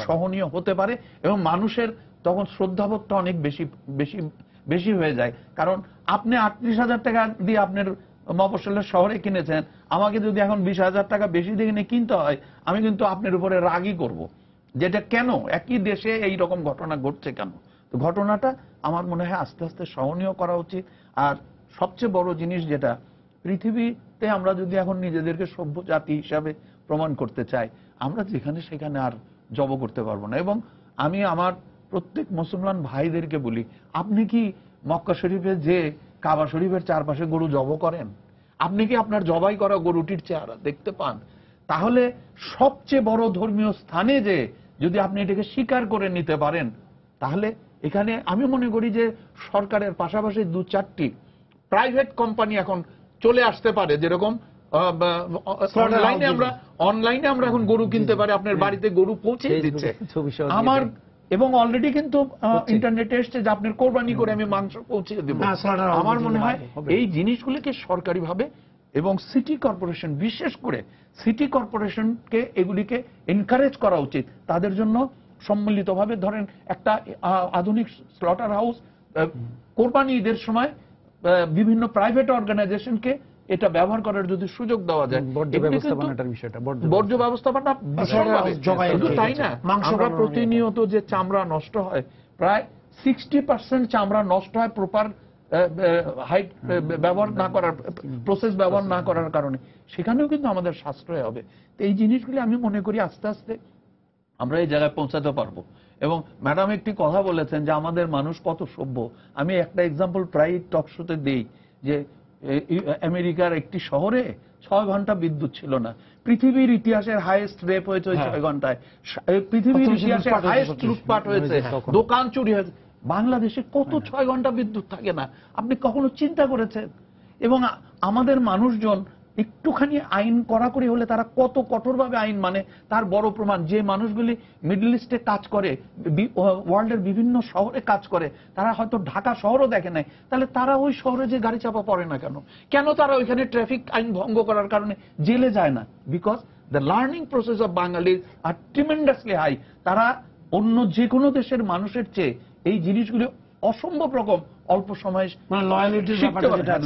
Speaker 2: সহনীয় হতে পারে এবং মানুষের তখন শ্রদ্ধাবোধটা অনেক বেশি বেশি বেশি হয়ে যায়। কারণ আপনি 38,000 টাকা দিয়ে আপনার মফস্বলের শহরে কিনেছেন, আমাকে যদি এখন 20,000 টাকা বেশি দিয়ে কিনতে হয়, আমি কিন্তু আপনার উপরে রাগই করব, যেটা কেন, একই দেশে এই রকম ঘটনা ঘটছে কেন। তো ঘটনাটা আমার মনে হয় আস্তে আস্তে সহনীয় করা উচিত। আর সবচেয়ে বড় জিনিস যেটা, পৃথিবীতে আমরা যদি এখন নিজেদেরকে সভ্য জাতি হিসাবে প্রমাণ করতে চাই, আমরা যেখানে সেখানে আর জব করতে পারবো না। এবং আমি আমার প্রত্যেক মুসলমান ভাইদেরকে বলি, আপনি কি মক্কা শরীফে যে কাবা শরীফের চারপাশে গরু জব করেন? আপনি কি আপনার জবাই করা গরুটির চেহারা দেখতে পান? তাহলে সবচেয়ে বড় ধর্মীয় স্থানে যে যদি আপনি এটাকে স্বীকার করে নিতে পারেন, তাহলে এখানে আমি মনে করি যে সরকারের পাশাপাশি 2-4টি প্রাইভেট কোম্পানি এখন চলে আসতে পারে, যেরকম অনলাইনে আমরা এখন গরু কিনতে পারি, আপনার বাড়িতে গরু পৌঁছে দিচ্ছে আমার, এবং অলরেডি কিন্তু ইন্টারনেটে এসছে যে আপনার কোরবানি করে আমি মাংস পৌঁছে দেব। আমার মনে হয় এই জিনিসগুলিকে সরকারিভাবে এবং সিটি কর্পোরেশন, বিশেষ করে সিটি কর্পোরেশনকে এগুলিকে এনকারেজ করা উচিত। তাদের জন্য সম্মিলিতভাবে ধরেন একটা আধুনিক স্লটার হাউস, কোরবানি ঈদের সময় বিভিন্ন প্রাইভেট অর্গানাইজেশনকে এটা ব্যবহার করার যদি সুযোগ দেওয়া যায়, বর্জ্য ব্যবস্থাপনা, শুধু তাই না, আমরা প্রতিনিয়ত যে চামড়া নষ্ট হয়, প্রায় 60% চামড়া নষ্ট হয় প্রপার হাইট ব্যবহার না করার, প্রসেস ব্যবহার না করার কারণে। সেখানেও কিন্তু আমাদের সাশ্রয় হবে। তো এই জিনিসগুলি আমি মনে করি আস্তে আস্তে আমরা এই জায়গায় পৌঁছাতে পারবো। এবং ম্যাডাম একটি কথা বলেছেন যে আমাদের মানুষ কত সভ্য। আমি একটা এক্সাম্পল প্রায় টক শোতে দেই, যে আমেরিকার একটি শহরে 6 ঘন্টা বিদ্যুৎ ছিল না। পৃথিবীর ইতিহাসের হাইয়েস্ট রেপ হয়েছে ওই 6 ঘন্টায়, পৃথিবীর ইতিহাসের হাইয়েস্ট লুটপাট হয়েছে, দোকান চুরি হয়েছে। বাংলাদেশে কত 6 ঘন্টা বিদ্যুৎ থাকে না, আপনি কখনো চিন্তা করেছেন? এবং আমাদের মানুষজন একটুখানি আইন কড়াকড়ি হলে তারা কত কঠোরভাবে আইন মানে, তার বড় প্রমাণ যে মানুষগুলি মিডল ইস্টে কাজ করে, ওয়ার্ল্ডের বিভিন্ন শহরে কাজ করে, তারা হয়তো ঢাকা শহরও দেখে নাই, তাহলে তারা ওই শহরে যে গাড়ি চাপা পড়ে না কেন? কেন তারা ওইখানে ট্রাফিক আইন ভঙ্গ করার কারণে জেলে যায় না? Because the learning process of Bengalis are tremendously high. তারা অন্য যে কোনো দেশের মানুষের চেয়ে এই জিনিসগুলি অসম্ভব রকম অল্প সময়ে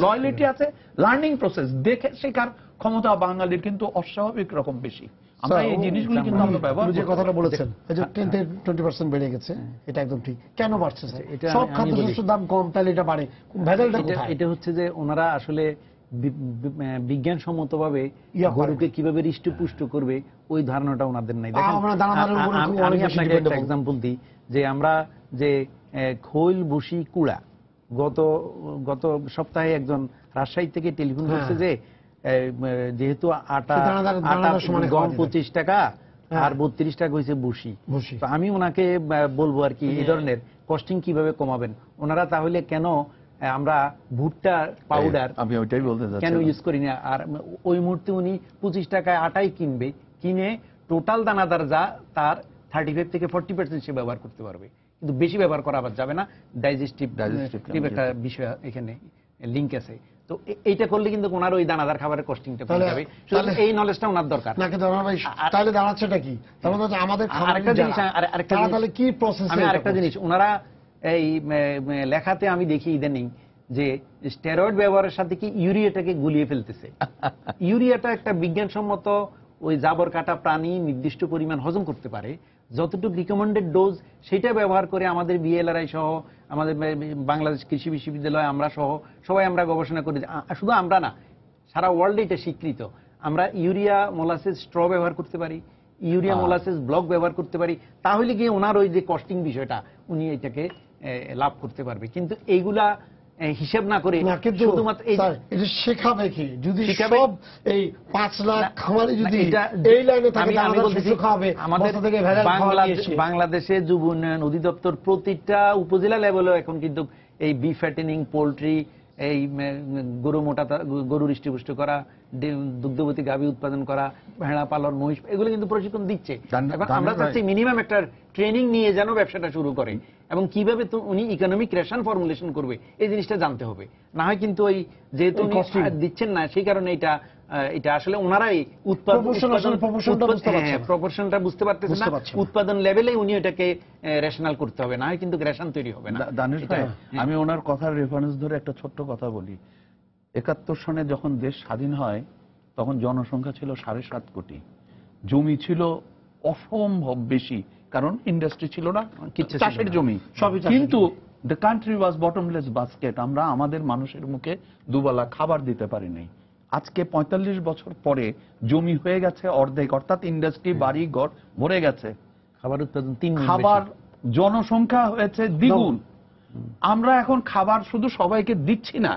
Speaker 2: লয়ালিটি আছে, লার্নিং প্রসেস, দেখে শেখার ক্ষমতা বাঙালির কিন্তু অস্বাভাবিক রকম বেশি। আমরা এই জিনিসগুলি কিন্তু আমরা ব্যবহার,
Speaker 1: যে কথাটা বলেছেন 10-20% বেড়ে গেছে, এটা একদম ঠিক। কেন বাড়ছে? সব খাদ্যশস্যের দাম কম, তাহলে এটা বাড়ে, ভেজালটা কোথায়?
Speaker 3: এটা হচ্ছে যে ওনারা আসলে বিজ্ঞানসম্মতভাবে গরুকে কিভাবে হৃষ্টপুষ্ট করবে ওই ধারণাটা ওনাদের নাই। আমি আপনাকে একটা এক্সাম্পল দিই, যে আমরা যে খৈল বসি কুড়া, গত সপ্তাহে একজন রাজশাহী থেকে টেলিফোন করছে যে যেহেতু আটা গম 25 টাকা আর 32 টাকা হয়েছে বসি, তো আমি ওনাকে বলবো আর কি এই ধরনের কস্টিং কিভাবে কমাবেন ওনারা, তাহলে কেন আমরা ভুট্টা পাউডার
Speaker 2: আমি ওইটাই বলতে চাচ্ছি
Speaker 3: কেন ইউজ করি না? আর ওই মুহূর্তে উনি 25 টাকায় আটাই কিনবে, কিনে টোটাল দানাদার যা তার 35 থেকে 40% সে ব্যবহার করতে পারবে, কিন্তু বেশি ব্যবহার করা আবার যাবে না। ডাইজেস্টিভ একটা বিষয় এখানে লিঙ্ক আছে। তো এইটা করলে কিন্তু ওনার ওই দানাদার খাবারের কস্টিংটা কমে যাবে। এই নলেজটা ওনার দরকার।
Speaker 1: তাহলে দাঁড়াচ্ছেটা কি? আমাদের
Speaker 3: আরেকটা জিনিস,
Speaker 1: কি প্রসেস?
Speaker 3: আমি আরেকটা জিনিস, ওনারা এই লেখাতে আমি দেখি ইদানিং যে স্টেরয়েড ব্যবহারের সাথে কি ইউরিয়াটাকে গুলিয়ে ফেলতেছে। ইউরিয়াটা একটা বিজ্ঞানসম্মত ওই জাবর কাটা প্রাণী নির্দিষ্ট পরিমাণ হজম করতে পারে, যতটুকু রিকমেন্ডেড ডোজ সেটা ব্যবহার করে আমাদের বিএলআরআই সহ আমাদের বাংলাদেশ কৃষি বিশ্ববিদ্যালয় আমরা সহ সবাই আমরা গবেষণা করি। শুধু আমরা না, সারা ওয়ার্ল্ডে এটা স্বীকৃত। আমরা ইউরিয়া মোলাসেস স্ট্র ব্যবহার করতে পারি, ইউরিয়া মোলাসেস ব্লক ব্যবহার করতে পারি, তাহলে গিয়ে ওনার ওই যে কস্টিং বিষয়টা উনি এটাকে লাভ করতে পারবে। কিন্তু এইগুলা হিসাব না করে শুধুমাত্র
Speaker 1: এটা শেখাবে কি? যদি সব এই 5 লাখ খামারে যদি এই লাইনে থাকে,
Speaker 3: আমি বলতেছি আমাদের বাংলাদেশে যুব উন্নয়ন অধিদপ্তর প্রতিটা উপজেলা লেভেলে এখন কিন্তু এই বি ফ্যাটেনিং, পোল্ট্রি এই গরু মোটা গরু হৃষ্টপুষ্ট করা, দুগ্ধবতী গাভী উৎপাদন করা, ভেড়া পালন, মহিষ, এগুলো কিন্তু প্রশিক্ষণ দিচ্ছে। এবং আমরা চাচ্ছি মিনিমাম একটা ট্রেনিং নিয়ে যেন ব্যবসাটা শুরু করে, এবং কিভাবে তো উনি ইকোনমিক রেশন ফর্মুলেশন করবে এই জিনিসটা জানতে হবে। না হয় কিন্তু ওই যেহেতু উনি দিচ্ছেন না সেই কারণে এটা আসলে ওনারাই প্রপোর্শনটা বুঝতে পারতেছে না, উৎপাদন লেভেলে উনি এটাকে রেশনাল করতে হবে, না হয় কিন্তু রেশন তৈরি হবে না।
Speaker 2: দানেশ ভাই, আমি ওনার কথার রেফারেন্স ধরে একটা ছোট্ট কথা বলি। 71 সনে যখন দেশ স্বাধীন হয় তখন জনসংখ্যা ছিল 7.5 কোটি, জমি ছিল অসম্ভব বেশি, কারণ ইন্ডাস্ট্রি ছিল না, চাষের জমি সবই, কিন্তু the country was bottomless basket. আমরা আমাদের মানুষের মুখে দুবেলা খাবার দিতে পারি নাই। আজকে 45 বছর পরে জমি হয়ে গেছে অর্ধেক, অর্থাৎ ইন্ডাস্ট্রি, বাড়ি ঘর ভরে গেছে,
Speaker 3: খাবার উৎপাদন 3 গুণ,
Speaker 2: খাবার জনসংখ্যা হয়েছে দ্বিগুণ। আমরা এখন খাবার শুধু সবাইকে দিচ্ছি না,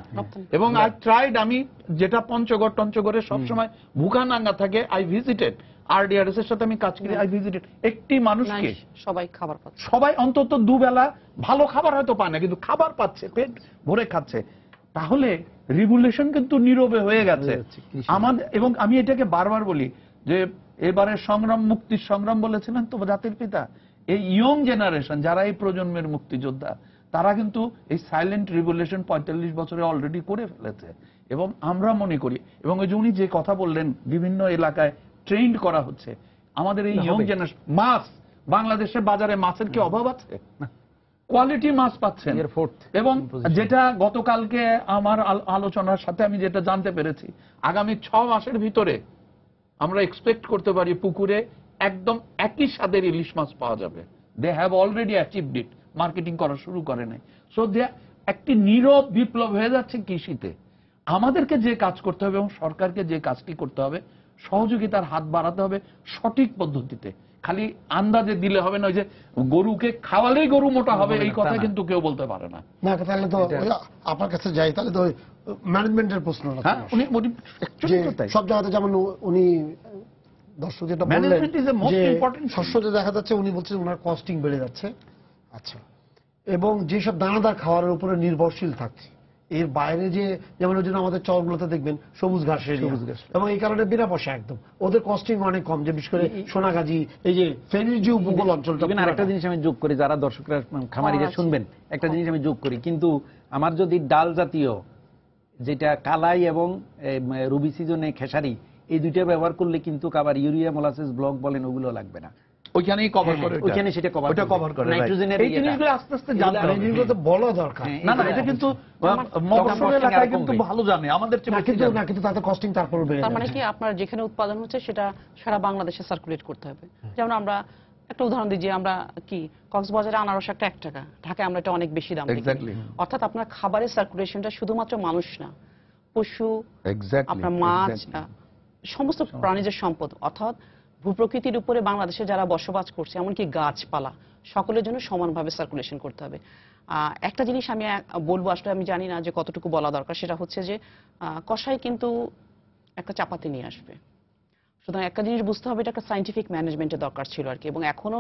Speaker 2: এবং আই ট্রাইড, আমি যেটা পঞ্চগড়ে সবসময় ভুখানাঙ্গা থাকে, আই ভিজিটেড আরডিআরএস এর সাথে আমি কাজ করি, আই ভিজিটেড একটি মানুষকে
Speaker 4: সবাই খাবার পাচ্ছে,
Speaker 2: সবাই অন্তত দুবেলা ভালো খাবার হয়তো পায় না, কিন্তু খাবার পাচ্ছে, পেট ভরে খাচ্ছে। তাহলে রিভলিউশন কিন্তু নীরবে হয়ে গেছে আমাদের। এবং আমি এটাকে বারবার বলি যে এবারে সংগ্রাম, মুক্তির সংগ্রাম বলেছিলেন তো জাতির পিতা, এই ইয়ং জেনারেশন যারা এই প্রজন্মের মুক্তিযোদ্ধা, তারা কিন্তু এই সাইলেন্ট রিভলিউশন 45 বছরে অলরেডি করে ফেলেছে। এবং আমরা মনে করি, এবং ওই যে উনি যে কথা বললেন বিভিন্ন এলাকায় ট্রেন্ড করা হচ্ছে, আমাদের এই ইয়ং জেনারেশন, মাছ, বাংলাদেশের বাজারে মাছের কি অভাব আছে? কোয়ালিটি মাছ পাচ্ছেন। এবং যেটা গতকালকে আমার আলোচনার সাথে আমি যেটা জানতে পেরেছি, আগামী 6 মাসের ভিতরে আমরা এক্সপেক্ট করতে পারি পুকুরে একদম একই স্বাদের ইলিশ মাছ পাওয়া যাবে। They have already achieved it, marketing করা শুরু করে নাই। সো দে একটি নীরব বিপ্লব হয়ে যাচ্ছে কৃষিতে। আমাদেরকে যে কাজ করতে হবে এবং সরকারকে যে কাজটি করতে হবে, সহযোগিতার হাত বাড়াতে হবে সঠিক পদ্ধতিতে। খালি আন্দাজে দিলে হবে না, ওই যে গরুকে খাওয়ালেই গরু মোটা হবে এই কথা কিন্তু কেউ বলতে পারে না।
Speaker 1: না, তাহলে তো আপনার কাছে যাই, তাহলে তো ম্যানেজমেন্টের প্রশ্ন। সব জায়গাতে যেমন উনি দর্শক যেটা বললেন যে শস্যতে দেখা যাচ্ছে, উনি বলছেন ওনার কস্টিং বেড়ে যাচ্ছে। আচ্ছা, এবং যেসব দানাদার খাবারের উপরে নির্ভরশীল থাকছে, এর বাইরে যে যেমন ওই জন্য আমাদের চরগুলোতে দেখবেন সবুজ ঘাসের, এবং এই কারণে বিনা পয়সা একদম, ওদের কস্টিং অনেক কম, যে বিশেষ করে সোনাগাজী, এই যে ফেনীর যে উপকূল অঞ্চলটা।
Speaker 3: আরেকটা জিনিস আমি যোগ করি, যারা দর্শকরা খামারিরা শুনবেন, একটা জিনিস আমি যোগ করি, কিন্তু আমার যদি ডাল জাতীয় যেটা কালাই এবং রবি সিজনে খেসারি, এই দুইটা ব্যবহার করলে কিন্তু আবার ইউরিয়া, মোলাসেস, ব্লক বলেন, ওগুলো লাগবে না,
Speaker 2: ওইখানেই কভার করে,
Speaker 3: ওইখানে সেটা কভার করে।
Speaker 2: নাইট্রোজেনের এই জিনিসগুলো আস্তে আস্তে জানতে হবে,
Speaker 1: জিনিসগুলো তো বলা দরকার।
Speaker 2: না না, এটা কিন্তু মফস্বল এলাকায় কিন্তু ভালো জানে, আমাদের চেয়ে বেশি জানে।
Speaker 1: না, কিন্তু তাতে কস্টিং তারপর বেড়ে
Speaker 4: তার মানে কি আপনার যেখানে উৎপাদন হচ্ছে সেটা সারা বাংলাদেশে সার্কুলেট করতে হবে। যেমন আমরা একটা উদাহরণ দিই, যে আমরা কি কক্সবাজারে আনারস একটা 1 টাকা, ঢাকায় আমরা এটা অনেক বেশি দাম দিই। অর্থাৎ আপনার খাবারের সার্কুলেশনটা শুধুমাত্র মানুষ না, পশু, আপনার মাছ, সমস্ত প্রাণীজ সম্পদ, অর্থাৎ ভূপ্রকৃতির উপরে বাংলাদেশে যারা বসবাস করছে, এমনকি গাছপালা, সকলের জন্য সমানভাবে সার্কুলেশন করতে হবে। একটা জিনিস আমি বলবো, আসলে আমি জানি না যে কতটুকু বলা দরকার, সেটা হচ্ছে যে কসাই কিন্তু একটা চাপাতি নিয়ে আসবে। সুতরাং একটা জিনিস বুঝতে হবে, এটা একটা সায়েন্টিফিক ম্যানেজমেন্টের দরকার ছিল আর কি। এবং এখনো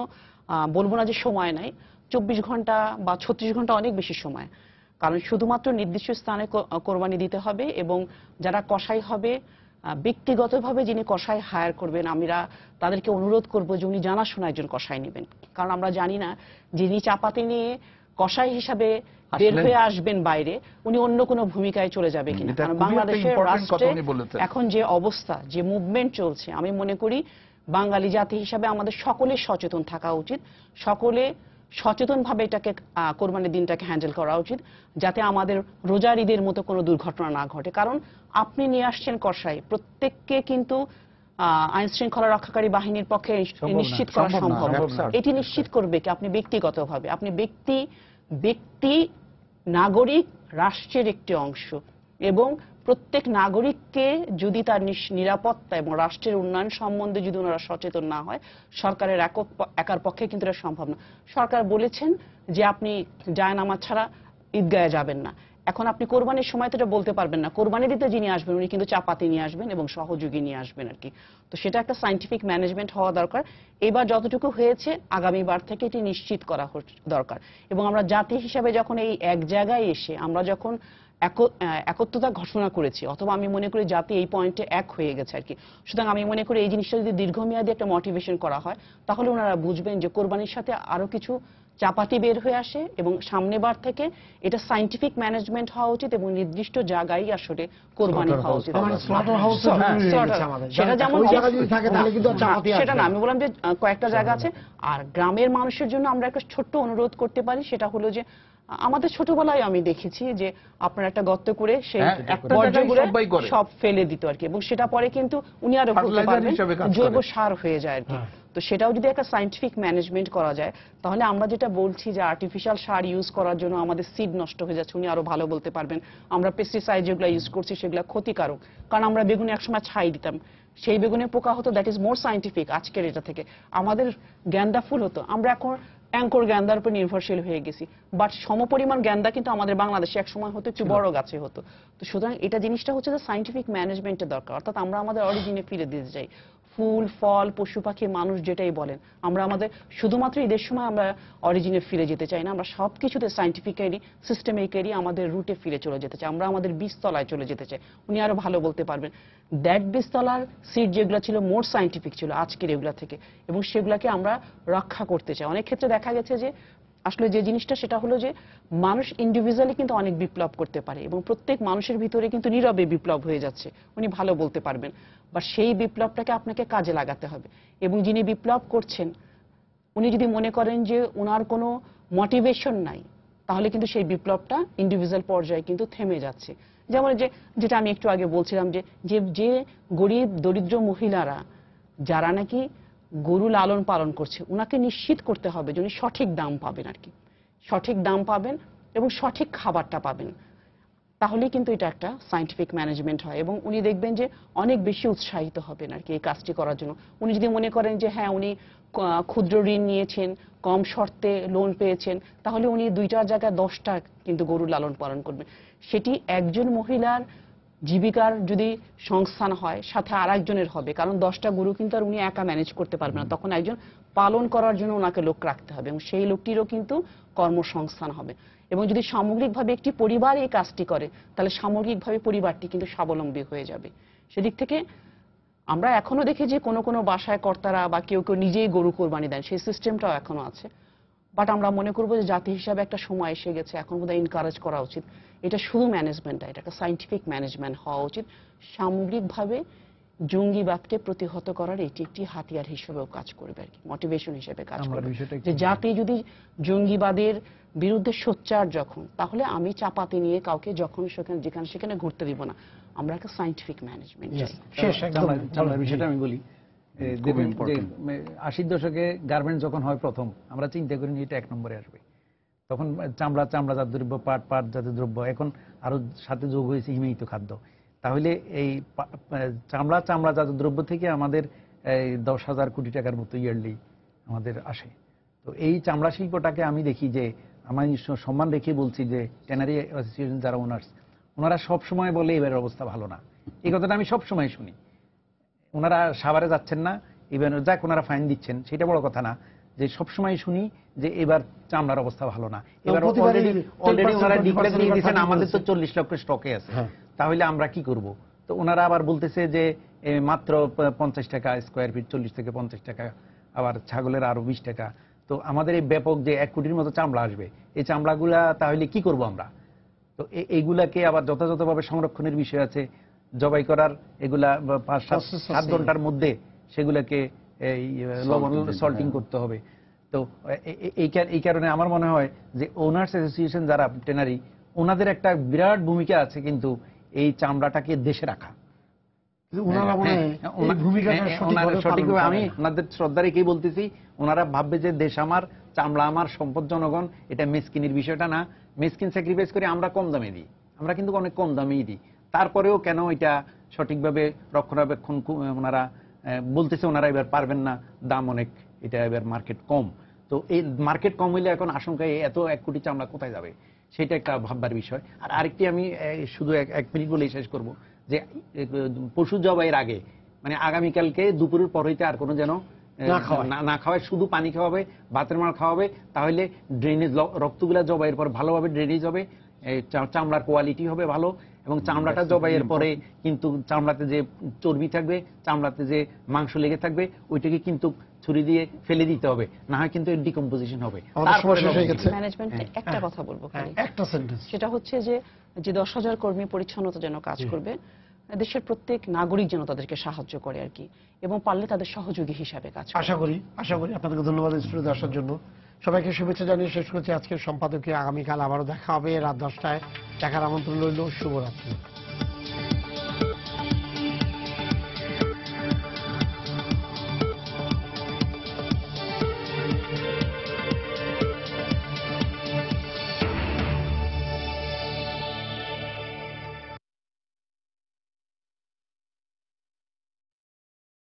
Speaker 4: বলবো না যে সময় নাই, 24 ঘন্টা বা 36 ঘন্টা অনেক বেশি সময়, কারণ শুধুমাত্র নির্দিষ্ট স্থানে কোরবানি দিতে হবে। এবং যারা কসাই হবে, ব্যক্তিগতভাবে যিনি কসাই হায়ার করবেন, আমরা তাদেরকে অনুরোধ করব যে উনি জানাশোনা একজন কসাই নেবেন। কারণ আমরা জানি না যিনি চাপাতি নিয়ে কসাই হিসাবে বের হয়ে আসবেন বাইরে, উনি অন্য কোনো ভূমিকায় চলে যাবে কিনা। কারণ বাংলাদেশের রাষ্ট্রে এখন যে অবস্থা, যে মুভমেন্ট চলছে, আমি মনে করি বাঙালি জাতি হিসাবে আমাদের সকলের সচেতন থাকা উচিত, সকলে সচেতনভাবে এটাকে কোরবানির দিনটাকে হ্যান্ডেল করা উচিত, যাতে আমাদের রোজার ঈদের মতো কোনো দুর্ঘটনা না ঘটে। কারণ আপনি নিয়ে আসছেন কসাই, প্রত্যেককে কিন্তু আইন শৃঙ্খলা রক্ষাকারী বাহিনীর পক্ষে নিশ্চিত করা সম্ভব। এটি নিশ্চিত করবে কি আপনি ব্যক্তিগতভাবে, আপনি ব্যক্তি নাগরিক রাষ্ট্রের একটি অংশ, এবং প্রত্যেক নাগরিককে যদি তার নিরাপত্তা এবং রাষ্ট্রের উন্নয়ন সম্বন্ধে যদি ওনারা সচেতন না হয়, সরকারের একার পক্ষে কিন্তু এটা সম্ভব না। সরকার বলেছেন যে আপনি জায়নামাজ ছাড়া ঈদগাহে যাবেন না। এখন আপনি কোরবানির সময় তো এটা বলতে পারবেন না, কোরবানি দিতে যিনি আসবেন উনি কিন্তু চাপাতি নিয়ে আসবেন এবং সহযোগী নিয়ে আসবেন আর কি। তো সেটা একটা সায়েন্টিফিক ম্যানেজমেন্ট হওয়া দরকার। এবার যতটুকু হয়েছে আগামীবার থেকে এটি নিশ্চিত করা দরকার। এবং আমরা জাতি হিসাবে যখন এই এক জায়গায় এসে আমরা যখন একত্রতা ঘোষণা করেছি, অথবা আমি মনে করি জাতি এই পয়েন্টে এক হয়ে গেছে আর কি। সুতরাং আমি মনে করি এই জিনিসটা যদি দীর্ঘমেয়াদী একটা মোটিভেশন করা হয়, তাহলে ওনারা বুঝবেন যে কোরবানির সাথে আরো কিছু চাপাতি বের হয়ে আসে, এবং সামনে বার থেকে এটা সায়েন্টিফিক ম্যানেজমেন্ট হওয়া উচিত এবং নির্দিষ্ট জায়গায় আসলে কোরবানি হওয়া উচিত।
Speaker 1: স্লটার হাউস
Speaker 4: সেটা যেমন
Speaker 1: থাকে তাহলে কিন্তু চাপাতি
Speaker 4: সেটা না, আমি বললাম যে কয়েকটা জায়গা আছে। আর গ্রামের মানুষের জন্য আমরা একটা ছোট্ট অনুরোধ করতে পারি, সেটা হলো যে আমাদের ছোটবেলায় আমি দেখেছি যে আপনার একটা গর্ত করে সেই
Speaker 2: একটা
Speaker 4: বর্জ্যগুলো
Speaker 2: জায়গায় সবাই করে।
Speaker 4: সব ফেলে দিত আর কি, এবং সেটা পরে কিন্তু উনি আরো বলতে
Speaker 2: Fertilizer
Speaker 4: পারবেন
Speaker 2: হিসেবে কাজ করে।
Speaker 4: জৈব সার হয়ে যায় আর কি। তো সেটাও যদি একটা সায়েন্টিফিক ম্যানেজমেন্ট করা যায়, তাহলে আমরা যেটা বলছি যে আর্টিফিশিয়াল সার ইউজ করার জন্য আমাদের সিড নষ্ট হয়ে যাচ্ছে, উনি আরো ভালো বলতে পারবেন। আমরা পেস্টিসাইড যেগুলো ইউজ করছি সেগুলো ক্ষতিকারক, কারণ আমরা বেগুনে একসময় ছাই দিতাম, সেই বেগুনে পোকা হতো, দ্যাট ইজ মোর সায়েন্টিফিক আজকের এটা থেকে। আমাদের গ্যান্দা ফুল হতো, আমরা এখন অ্যাঙ্কর গ্যান্দার উপর নির্ভরশীল হয়ে গেছি, বাট সমপরিমাণ গ্যান্দা কিন্তু আমাদের বাংলাদেশে এক সময় হতো একটু বড় গাছে হতো। তো সুতরাং এটা জিনিসটা হচ্ছে যে সায়েন্টিফিক ম্যানেজমেন্টের দরকার, অর্থাৎ আমরা আমাদের অরিজিনে ফিরে দিতে চাই। ফুল ফল পশু পাখি মানুষ যেটাই বলেন, আমরা আমাদের শুধুমাত্র ঈদের সময় আমরা অরিজিনে ফিরে যেতে চাই না, আমরা সবকিছুতে সায়েন্টিফিক্যালি সিস্টেমিক্যালি আমাদের রুটে ফিরে চলে যেতে চাই, আমরা আমাদের বীজতলায় চলে যেতে চাই। উনি আরো ভালো বলতে পারবেন। দ্যাট বীজতলার সিড যেগুলো ছিল মোর সায়েন্টিফিক ছিল আজকের এগুলা থেকে, এবং সেগুলাকে আমরা রক্ষা করতে চাই। অনেক ক্ষেত্রে দেখা গেছে যে আসলে যে জিনিসটা সেটা হলো যে মানুষ ইন্ডিভিজুয়ালি কিন্তু অনেক বিপ্লব করতে পারে, এবং প্রত্যেক মানুষের ভিতরে কিন্তু নীরবে বিপ্লব হয়ে যাচ্ছে, উনি ভালো বলতে পারবেন। বা সেই বিপ্লবটাকে আপনাকে কাজে লাগাতে হবে, এবং যিনি বিপ্লব করছেন উনি যদি মনে করেন যে ওনার কোনো মোটিভেশন নাই, তাহলে কিন্তু সেই বিপ্লবটা ইন্ডিভিজুয়াল পর্যায়ে কিন্তু থেমে যাচ্ছে। যেমন যেটা আমি একটু আগে বলছিলাম যে যে গরিব দরিদ্র মহিলারা যারা নাকি গরু লালন পালন করছে, ওনাকে নিশ্চিত করতে হবে যে উনি সঠিক দাম পাবেন আর কি, সঠিক দাম পাবেন এবং সঠিক খাবারটা পাবেন, তাহলেই কিন্তু এটা একটা সায়েন্টিফিক ম্যানেজমেন্ট হয়, এবং উনি দেখবেন যে অনেক বেশি উৎসাহিত হবেন আর কি এই কাজটি করার জন্য। উনি যদি মনে করেন যে হ্যাঁ উনি ক্ষুদ্র ঋণ নিয়েছেন, কম শর্তে লোন পেয়েছেন, তাহলে উনি 2টার জায়গায় 10টা কিন্তু গরু লালন পালন করবেন। সেটি একজন মহিলার জীবিকার যদি সংস্থান হয়, সাথে আরেকজনের হবে, কারণ 10টা গরু কিন্তু আর উনি একা ম্যানেজ করতে পারবেন না, তখন একজন পালন করার জন্য ওনাকে লোক রাখতে হবে, এবং সেই লোকটিরও কিন্তু কর্মসংস্থান হবে। এবং যদি সামগ্রিকভাবে একটি পরিবার এই কাজটি করে, তাহলে সামগ্রিকভাবে পরিবারটি কিন্তু স্বাবলম্বী হয়ে যাবে। সেদিক থেকে আমরা এখনো দেখি যে কোনো কোনো বাসায় কর্তারা বা কেউ কেউ নিজেই গরু কোরবানি দেন, সেই সিস্টেমটাও এখনো আছে। বাট আমরা মনে করবো যে জাতি হিসাবে একটা সময় এসে গেছে, এখন বোধহয় এনকারেজ করা উচিত, এটা শুধু ম্যানেজমেন্ট না, এটা একটা সায়েন্টিফিক ম্যানেজমেন্ট হওয়া উচিত। সামগ্রিকভাবে জঙ্গিবাদকে প্রতিহত করার এটি একটি হাতিয়ার হিসেবেও কাজ করবে আর কি, মোটিভেশন হিসেবে কাজ করবে। যে জাতি যদি জঙ্গিবাদের বিরুদ্ধে সোচ্চার যখন, তাহলে আমি চাপাতি নিয়ে কাউকে যখন সেখানে যেখানে সেখানে ঘুরতে দিব না, আমরা একটা সায়েন্টিফিক ম্যানেজমেন্ট চাই।
Speaker 1: শেষ একদম
Speaker 3: চামড়ার বিষয়টা আমি বলি। দেখবেন যে 80-র দশকে গার্মেন্টস যখন হয় প্রথম, আমরা চিন্তা করিনি এটা 1 নম্বরে আসবে। তখন চামড়াজাত দ্রব্য, পাটজাত দ্রব্য, এখন আরো সাথে যোগ হয়েছে হিমায়িত খাদ্য। তাহলে এই চামড়াজাত দ্রব্য থেকে আমাদের 10,000 কোটি টাকার মতো ইয়ারলি আমাদের আসে। তো এই চামড়া শিল্পটাকে আমি দেখি যে আমি সম্মান রেখে বলছি যে ট্যানারি অ্যাসোসিয়েশন যারা ওনারা সব সময় বলে এবারের অবস্থা ভালো না, এই কথাটা আমি সব সময় শুনি। ওনারা সাভারে যাচ্ছেন না, এবার যাক ওনারা ফাইন দিচ্ছেন, সেটা বড় কথা না, যে সবসময় শুনি যে এবার চামড়ার অবস্থা ভালো না। এবার অলরেডি ওনারা ডিক্লেয়ার দিয়ে দিয়েছেন আমাদের তো 40 লক্ষ স্টকে আছে, তাহলে আমরা কি করব? তো ওনারা আবার বলতেছে যে মাত্র 50 টাকা স্কোয়ার ফিট, 40 থেকে 50 টাকা, আবার ছাগলের আরো 20 টাকা। তো আমাদের এই ব্যাপক যে 1 কোটির মতো চামড়া আসবে, এই চামড়াগুলা তাহলে কি করব আমরা? তো এইগুলাকে আবার যথাযথভাবে সংরক্ষণের বিষয় আছে, জবাই করার এগুলা 5-7 ঘন্টার মধ্যে সেগুলাকে লবণ সল্টিং করতে হবে। তো এই কারণে আমার মনে হয় যে ওনার্স অ্যাসোসিয়েশন যারা টেনারি, ওনাদের একটা বিরাট ভূমিকা আছে কিন্তু এই চামড়াটাকে দেশে রাখা। সঠিকভাবে আমি ওনাদের শ্রদ্ধা রেখেই বলতেছি, ওনারা ভাববে যে দেশ আমার, চামড়া আমার, সম্পদ জনগণ, এটা মেসকিনের বিষয়টা না। মেসকিন স্যাক্রিফাইস করে আমরা কম দামে দিই, আমরা কিন্তু অনেক কম দামেই দিই, তারপরেও কেন এটা সঠিকভাবে রক্ষণাবেক্ষণ ওনারা বলতেছে ওনারা এবার পারবেন না, দাম অনেক, এটা এবার মার্কেট কম। তো এই মার্কেট কম হইলে এখন আশঙ্কায় এত 1 কোটি চামড়া কোথায় যাবে, সেটা একটা ভাববার বিষয়। আর আরেকটি আমি শুধু 1 মিনিট বলেই শেষ করব, যে পশু জবাইয়ের আগে মানে আগামীকালকে দুপুরের পর হইতে আর কোনো যেন না খাওয়ায়, শুধু পানি খাওয়াবে, ভাতের মার খাওয়াবে, তাহলে ড্রেনেজ রক্তগুলা জবাইয়ের পর ভালোভাবে ড্রেনেজ হবে, চামড়ার কোয়ালিটি হবে ভালো, এবং চামড়াটা জবাইয়ের পরে কিন্তু চামড়াতে যে চর্বি থাকবে, চামড়াতে যে মাংস লেগে থাকবে, ওইটাকে কিন্তু ছুরি দিয়ে ফেলে দিতে হবে, না হয় কিন্তু ডিকম্পোজিশন হবে।
Speaker 1: আমাদের সময় শেষ হয়ে গেছে।
Speaker 4: ম্যানেজমেন্টে একটা কথা বলবো খালি,
Speaker 1: একটা সেন্টেন্স।
Speaker 4: সেটা হচ্ছে যে 10,000 কর্মী পরিচ্ছন্নতা যেন কাজ করবে, দেশের প্রত্যেক নাগরিক যেন তাদেরকে সাহায্য করে আর কি, এবং পারলে তাদের সহযোগী হিসাবে কাজ করে।
Speaker 1: আশা করি আপনাদেরকে ধন্যবাদ স্টুডিওতে আসার জন্য। সবাইকে শুভেচ্ছা জানিয়ে শেষ করছি আজকের সম্পাদকীয়। আগামীকাল আবারও দেখা হবে রাত 10টায়। দেখার আমন্ত্রণ রইল। শুভরাত্রি।